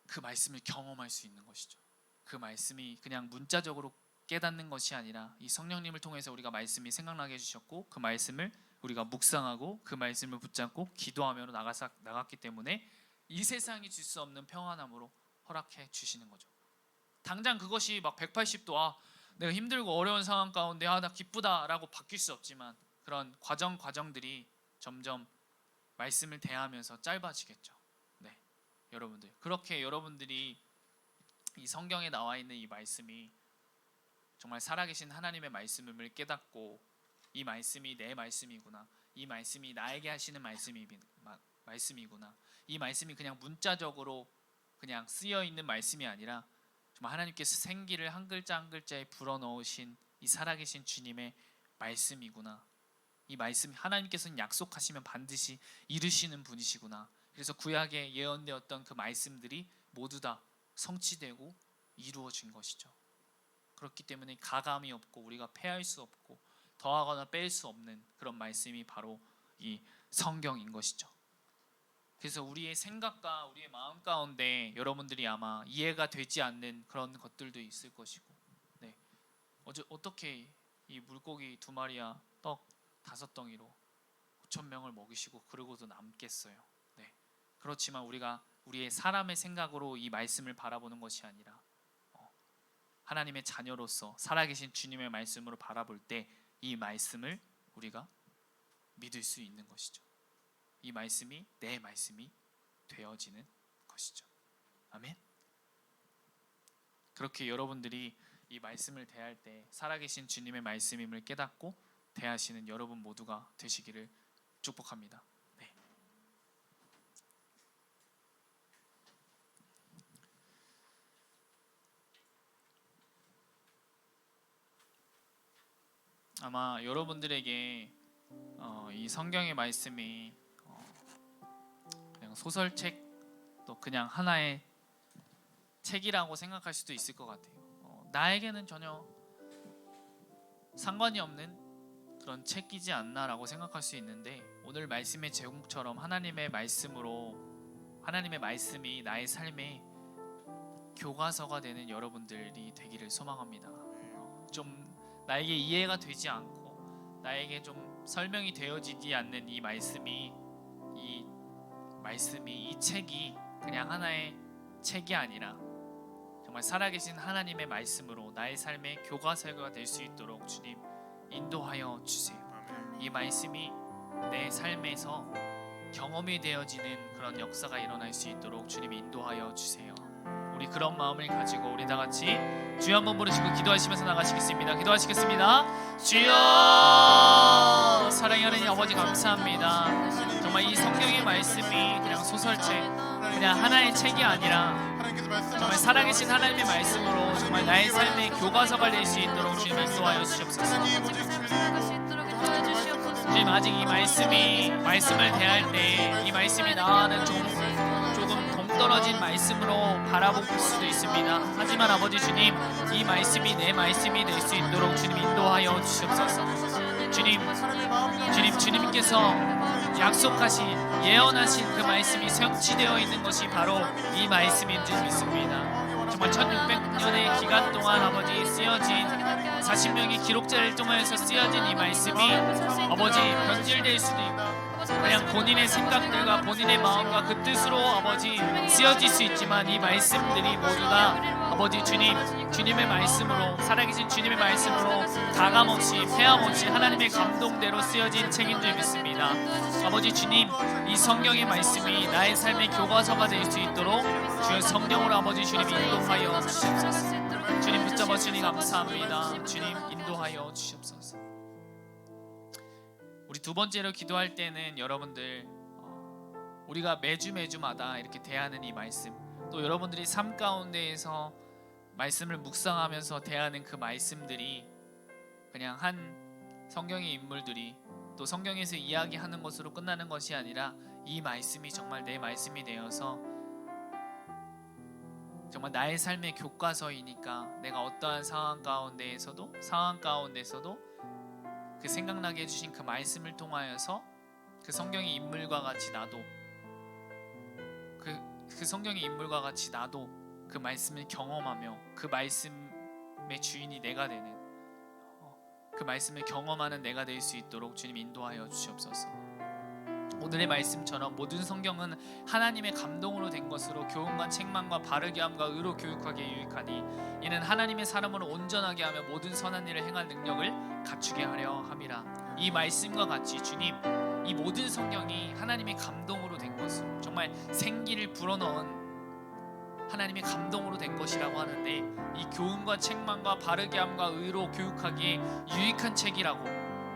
그 말씀을 경험할 수 있는 것이죠. 그 말씀이 그냥 문자적으로 깨닫는 것이 아니라 이 성령님을 통해서 우리가 말씀이 생각나게 해주셨고 그 말씀을 우리가 묵상하고 그 말씀을 붙잡고 기도하며 나갔기 때문에 이 세상이 줄 수 없는 평안함으로 허락해 주시는 거죠. 당장 그것이 막 180도 내가 힘들고 어려운 상황 가운데 나 기쁘다라고 바뀔 수 없지만 그런 과정들이 점점 말씀을 대하면서 짧아지겠죠. 네, 여러분들 그렇게 여러분들이 이 성경에 나와 있는 이 말씀이 정말 살아계신 하나님의 말씀을 깨닫고 이 말씀이 내 말씀이구나, 이 말씀이 나에게 하시는 말씀이구나, 이 말씀이 그냥 문자적으로 그냥 쓰여 있는 말씀이 아니라 정말 하나님께서 생기를 한 글자 한 글자에 불어넣으신 이 살아계신 주님의 말씀이구나. 이 말씀 하나님께서는 약속하시면 반드시 이루시는 분이시구나. 그래서 구약에 예언되었던 그 말씀들이 모두 다 성취되고 이루어진 것이죠. 그렇기 때문에 가감이 없고 우리가 패할 수 없고 더하거나 뺄 수 없는 그런 말씀이 바로 이 성경인 것이죠. 그래서 우리의 생각과 우리의 마음 가운데 여러분들이 아마 이해가 되지 않는 그런 것들도 있을 것이고, 네, 어떻게 이 물고기 2마리와 떡 5덩이로 5,000명을 먹이시고 그러고도 남겠어요. 네, 그렇지만 우리가 우리의 사람의 생각으로 이 말씀을 바라보는 것이 아니라 하나님의 자녀로서 살아계신 주님의 말씀으로 바라볼 때 이 말씀을 우리가 믿을 수 있는 것이죠. 이 말씀이 내 말씀이 되어지는 것이죠. 아멘. 그렇게 여러분들이 이 말씀을 대할 때 살아계신 주님의 말씀임을 깨닫고 대하시는 여러분 모두가 되시기를 축복합니다. 네. 아마 여러분들에게 이 성경의 말씀이 그냥 소설책 또 그냥 하나의 책이라고 생각할 수도 있을 것 같아요. 나에게는 전혀 상관이 없는 그런 책이지 않나라고 생각할 수 있는데, 오늘 말씀의 제목처럼 하나님의 말씀이 나의 삶의 교과서가 되는 여러분들이 되기를 소망합니다. 좀 나에게 이해가 되지 않고 나에게 좀 설명이 되어지지 않는 이 말씀이 이 책이 그냥 하나의 책이 아니라 정말 살아계신 하나님의 말씀으로 나의 삶의 교과서가 될 수 있도록 주님 인도하여 주세요. 이 말씀이 내 삶에서 경험이 되어지는 그런 역사가 일어날 수 있도록 주님 인도하여 주세요. 우리 그런 마음을 가지고 우리 다 같이 주여 한번 부르시고 기도하시면서 나가시겠습니다. 기도하시겠습니다. 주여, 사랑의 하나님 아버지 감사합니다. 정말 이 성경의 말씀이 그냥 소설책, 그냥 하나의 책이 아니라 정말 살아계신 하나님의 말씀으로 정말 나의 삶의 교과서가 될 수 있도록 주님 인도하여 주시옵소서. 주님, 아직 이 말씀을 대할 때 이 말씀이 나와는 조금 동떨어진 말씀으로 바라볼 수도 있습니다. 하지만 아버지 주님, 이 말씀이 내 말씀이 될 수 있도록 주님 인도하여 주시옵소서. 주님께서 약속하신 예언하신 그 말씀이 성취되어 있는 것이 바로 이 말씀인 줄 믿습니다. 정말 1600년의 기간 동안 아버지 쓰여진 40명의 기록자를 통해서 쓰여진 이 말씀이 아버지 변질될 수도 있고 그냥 본인의 생각들과 본인의 마음과 그 뜻으로 아버지 쓰여질 수 있지만, 이 말씀들이 모두 다 아버지 주님의 말씀으로, 살아계신 주님의 말씀으로 가감없이 폐함없이 하나님의 감동대로 쓰여진 책인 줄 믿습니다. 아버지 주님, 이 성경의 말씀이 나의 삶의 교과서가 될 수 있도록 주여 성령으로 아버지 주님 인도하여 주시옵소서. 주님 붙잡아 주니 감사합니다. 주님 인도하여 주시옵소서. 우리 두 번째로 기도할 때는 여러분들 우리가 매주마다 이렇게 대하는 이 말씀, 또 여러분들이 삶 가운데에서 말씀을 묵상하면서 대하는 그 말씀들이 그냥 한 성경의 인물들이 또 성경에서 이야기하는 것으로 끝나는 것이 아니라 이 말씀이 정말 내 말씀이 되어서 정말 나의 삶의 교과서이니까 내가 어떠한 상황 가운데서도 그 생각나게 해주신 그 말씀을 통하여서 그 성경의 인물과 같이 나도 그 성경의 인물과 같이 나도 그 말씀을 경험하며 그 말씀의 주인이 내가 되는 그 말씀을 경험하는 내가 될 수 있도록 주님 인도하여 주시옵소서. 오늘의 말씀처럼 모든 성경은 하나님의 감동으로 된 것으로 교훈과 책망과 바르게 함과 의로 교육하기에 유익하니 이는 하나님의 사람으로 온전하게 하며 모든 선한 일을 행할 능력을 갖추게 하려 함이라. 이 말씀과 같이 주님, 이 모든 성경이 하나님의 감동으로 된 것으로 정말 생기를 불어넣은 하나님의 감동으로 된 것이라고 하는데, 이 교훈과 책망과 바르게 함과 의로 교육하기에 유익한 책이라고,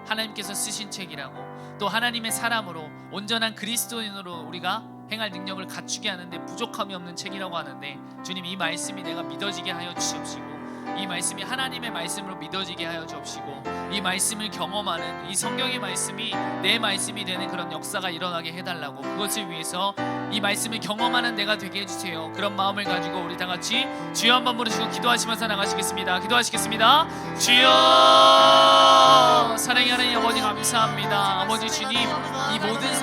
하나님께서 쓰신 책이라고, 또 하나님의 사람으로 온전한 그리스도인으로 우리가 행할 능력을 갖추게 하는데 부족함이 없는 책이라고 하는데, 주님 이 말씀이 내가 믿어지게 하여 주시옵시고, 이 말씀이 하나님의 말씀으로 믿어지게 하여 주옵시고, 이 말씀을 경험하는 이 성경의 말씀이 내 말씀이 되는 그런 역사가 일어나게 해달라고, 그것을 위해서 이 말씀을 경험하는 내가 되게 해주세요. 그런 마음을 가지고 우리 다 같이 주여 한번 부르시고 기도하시면서 나가시겠습니다. 기도하시겠습니다. 주여, 사랑의 하나님 아버지 감사합니다. 감사합니다. 아버지 주님, 이 모든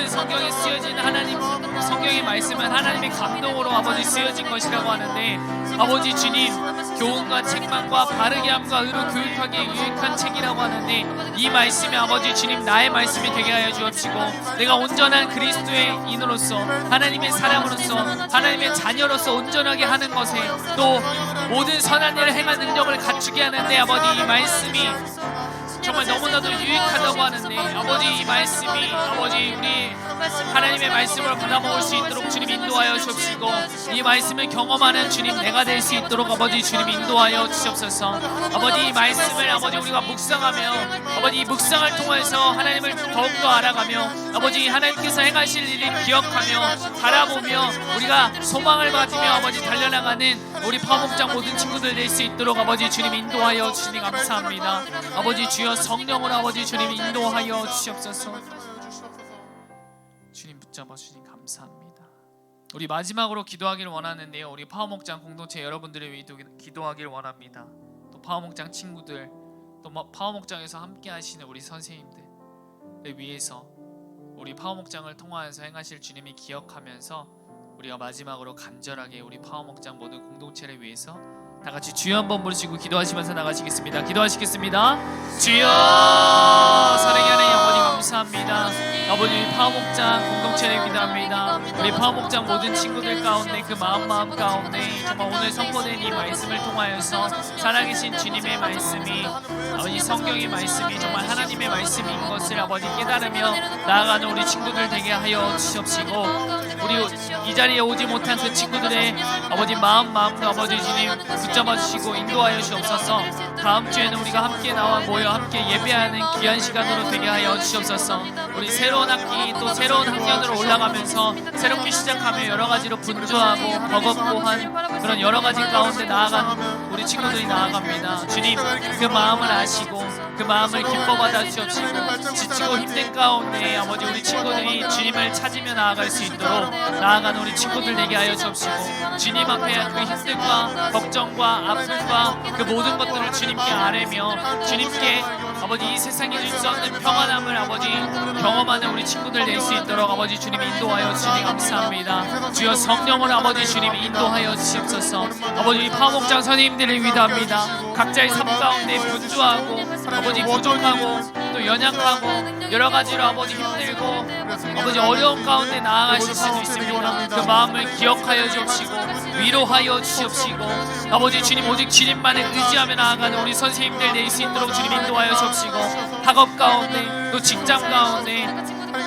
성경에 쓰여진 하나님 성경의 말씀은 하나님의 감동으로 아버지 쓰여진 것이라고 하는데, 아버지 주님, 교훈과 책망과 바르게 함과 의로 교육하기에 유익한 책이라고 하는데, 이 말씀이 아버지 주님 나의 말씀이 되게 하여 주옵시고, 내가 온전한 그리스도의 인으로서, 하나님의 사람으로서, 하나님의 자녀로서 온전하게 하는 것에, 또 모든 선한 일을 행할 능력을 갖추게 하는데 아버지 이 말씀이 정말 너무나도 유익하다고 하는데, 아버지 이 말씀이 아버지 우리 하나님의 말씀을 받아먹을 수 있도록 주님 인도하여 주옵시고, 이 말씀을 경험하는 주님 내가 될 수 있도록 아버지 주님 인도하여 주옵소서. 아버지 이 말씀을 아버지 우리가 묵상하며, 아버지 이 묵상을 통해서 하나님을 더욱더 알아가며, 아버지 하나님께서 행하실 일을 기억하며 바라보며 우리가 소망을 가지며 아버지 달려나가는 우리 파목장 모든 친구들 될 수 있도록 아버지 주님 인도하여 주시니 감사합니다. 아버지 주여 성령으로 아버지 주님 인도하여 주시옵소서. 주님 붙잡아 주시니 감사합니다. 우리 마지막으로 기도하기를 원하는데요, 우리 파워목장 공동체 여러분들을 위해 기도하기를 원합니다. 또 파워목장 친구들, 또 파워목장에서 함께 하시는 우리 선생님들을 위해서 우리 파워목장을 통하여서 행하실 주님이 기억하면서 우리가 마지막으로 간절하게 우리 파워목장 모든 공동체를 위해서 다 같이 주여 한번 부르시고 기도하시면서 나가시겠습니다. 기도하시겠습니다. 주여, 사랑의 하나님 아버지 감사합니다. 아버지 파워목장 공동체를 기도합니다. 우리 파워목장 모든 친구들 가운데 그 마음 가운데 정말 오늘 선포된 이 말씀을 통하여서 살아계신 주님의 말씀이, 아버지 성경의 말씀이 정말 하나님의 말씀인 것을 아버지 깨달으며 나아가는 우리 친구들 되게 하여 주시옵시고, 우리 이 자리에 오지 못한 그 친구들의 아버지 마음도 아버지 주님 붙잡아 주시고 인도하여 주옵소서. 다음 주에는 우리가 함께 나와 모여 함께 예배하는 귀한 시간으로 되게 하여 주옵소서. 우리 새로운 학기 또 새로운 학년으로 올라가면서 새롭게 시작하며 여러 가지로 분주하고 버겁고 한 그런 여러 가지 가운데 나아가는 우리 친구들이 나아갑니다. 주님 그 마음을 아시고 그 마음을 기뻐 받아 주옵시고, 지치고 힘든 가운데 아버지 우리 친구들이 주님을 찾으며 나아갈 수 있도록 나아가는 우리 친구들 되게 하여 주옵시고, 주님 앞에 그 힘듦과 걱정과 아픔과 그 모든 것들을 주님께 아뢰며 주님께 아버지 이 세상에 줄 수 없는 평안함을 아버지 경험하는 우리 친구들 될 수 있도록 아버지 주님 인도하여 주시니 감사합니다. 주여 성령을 아버지 주님 인도하여 주시옵소서. 아버지 파목장 선생님들을 위도합니다. 각자의 삶 가운데 분주하고 아버지 부족하고 또 연약하고 여러 가지로 아버지 힘들고 아버지 어려운 가운데 나아가실 수도 있습니다. 그 마음을 기억하여 주옵시고 위로하여 주시옵시고, 아버지 주님 오직 주님만을 의지하며 나아가는 우리 선생님들 될 수 있도록 주님 인도하여 주옵시고, 학업 가운데 또 직장 가운데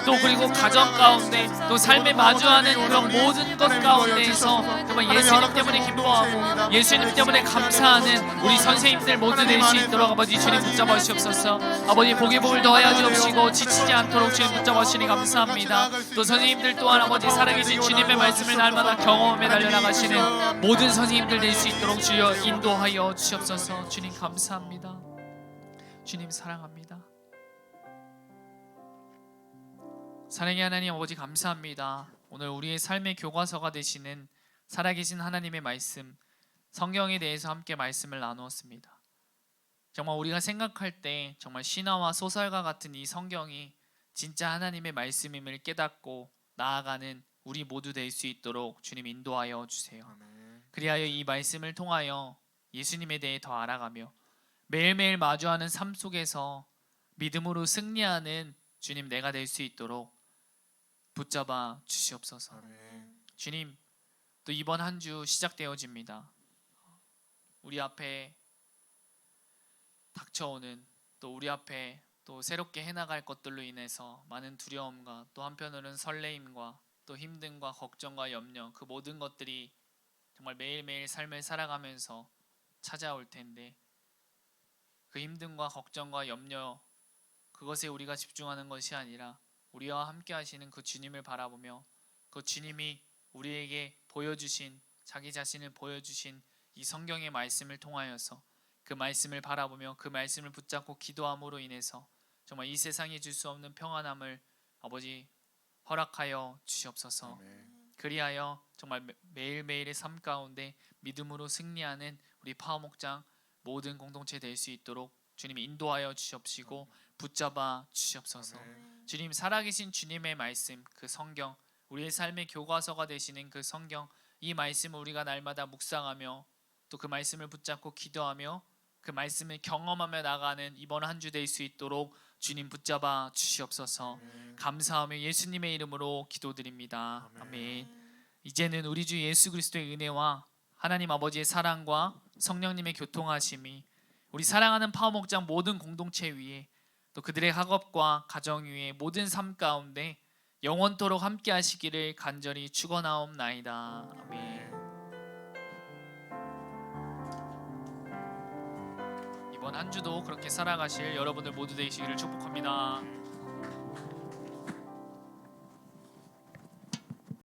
또 그리고 가정 가운데 또 삶에 마주하는 그런 모든 것 가운데에서 정말 예수님 때문에 기뻐하고 예수님 때문에 감사하는 우리 선생님들 모두 될 수 있도록 아버지 주님 붙잡아 주시옵소서. 아버지 복의 복을 더하여 주옵시고 지치지 않도록 주님 붙잡아 주시니 감사합니다. 또 선생님들 또한 아버지 살아계신 주님의 말씀을 날마다 경험하며 달려나가시는 모든 선생님들 될 수 있도록 주여 인도하여 주시옵소서. 주님 감사합니다. 주님 사랑합니다. 사랑의 하나님 아버지 감사합니다. 오늘 우리의 삶의 교과서가 되시는 살아계신 하나님의 말씀, 성경에 대해서 함께 말씀을 나누었습니다. 정말 우리가 생각할 때 정말 신화와 소설과 같은 이 성경이 진짜 하나님의 말씀임을 깨닫고 나아가는 우리 모두 될 수 있도록 주님 인도하여 주세요. 그리하여 이 말씀을 통하여 예수님에 대해 더 알아가며 매일매일 마주하는 삶 속에서 믿음으로 승리하는 주님 내가 될 수 있도록 붙잡아 주시옵소서. 주님 또 이번 한 주 시작되어집니다. 우리 앞에 닥쳐오는 또 우리 앞에 또 새롭게 해나갈 것들로 인해서 많은 두려움과 또 한편으로는 설레임과 또 힘듦과 걱정과 염려, 그 모든 것들이 정말 매일매일 삶을 살아가면서 찾아올 텐데, 그 힘듦과 걱정과 염려 그것에 우리가 집중하는 것이 아니라 우리와 함께 하시는 그 주님을 바라보며 그 주님이 우리에게 보여주신 자기 자신을 보여주신 이 성경의 말씀을 통하여서 그 말씀을 바라보며 그 말씀을 붙잡고 기도함으로 인해서 정말 이 세상이 줄 수 없는 평안함을 아버지 허락하여 주시옵소서. 그리하여 정말 매일매일의 삶 가운데 믿음으로 승리하는 우리 파워목장 모든 공동체 될 수 있도록 주님이 인도하여 주시옵시고 붙잡아 주시옵소서. 아멘. 주님, 살아계신 주님의 말씀, 그 성경, 우리의 삶의 교과서가 되시는 그 성경, 이 말씀을 우리가 날마다 묵상하며 또 그 말씀을 붙잡고 기도하며 그 말씀을 경험하며 나가는 이번 한 주 될 수 있도록 주님 붙잡아 주시옵소서. 감사하며 예수님의 이름으로 기도드립니다. 아멘. 이제는 우리 주 예수 그리스도의 은혜와 하나님 아버지의 사랑과 성령님의 교통하심이 우리 사랑하는 파워목장 모든 공동체 위에 또 그들의 학업과 가정 위에 모든 삶 가운데 영원토록 함께 하시기를 간절히 축원하옵나이다. 아멘. 이번 한 주도 그렇게 살아가실 여러분들 모두 되시기를 축복합니다.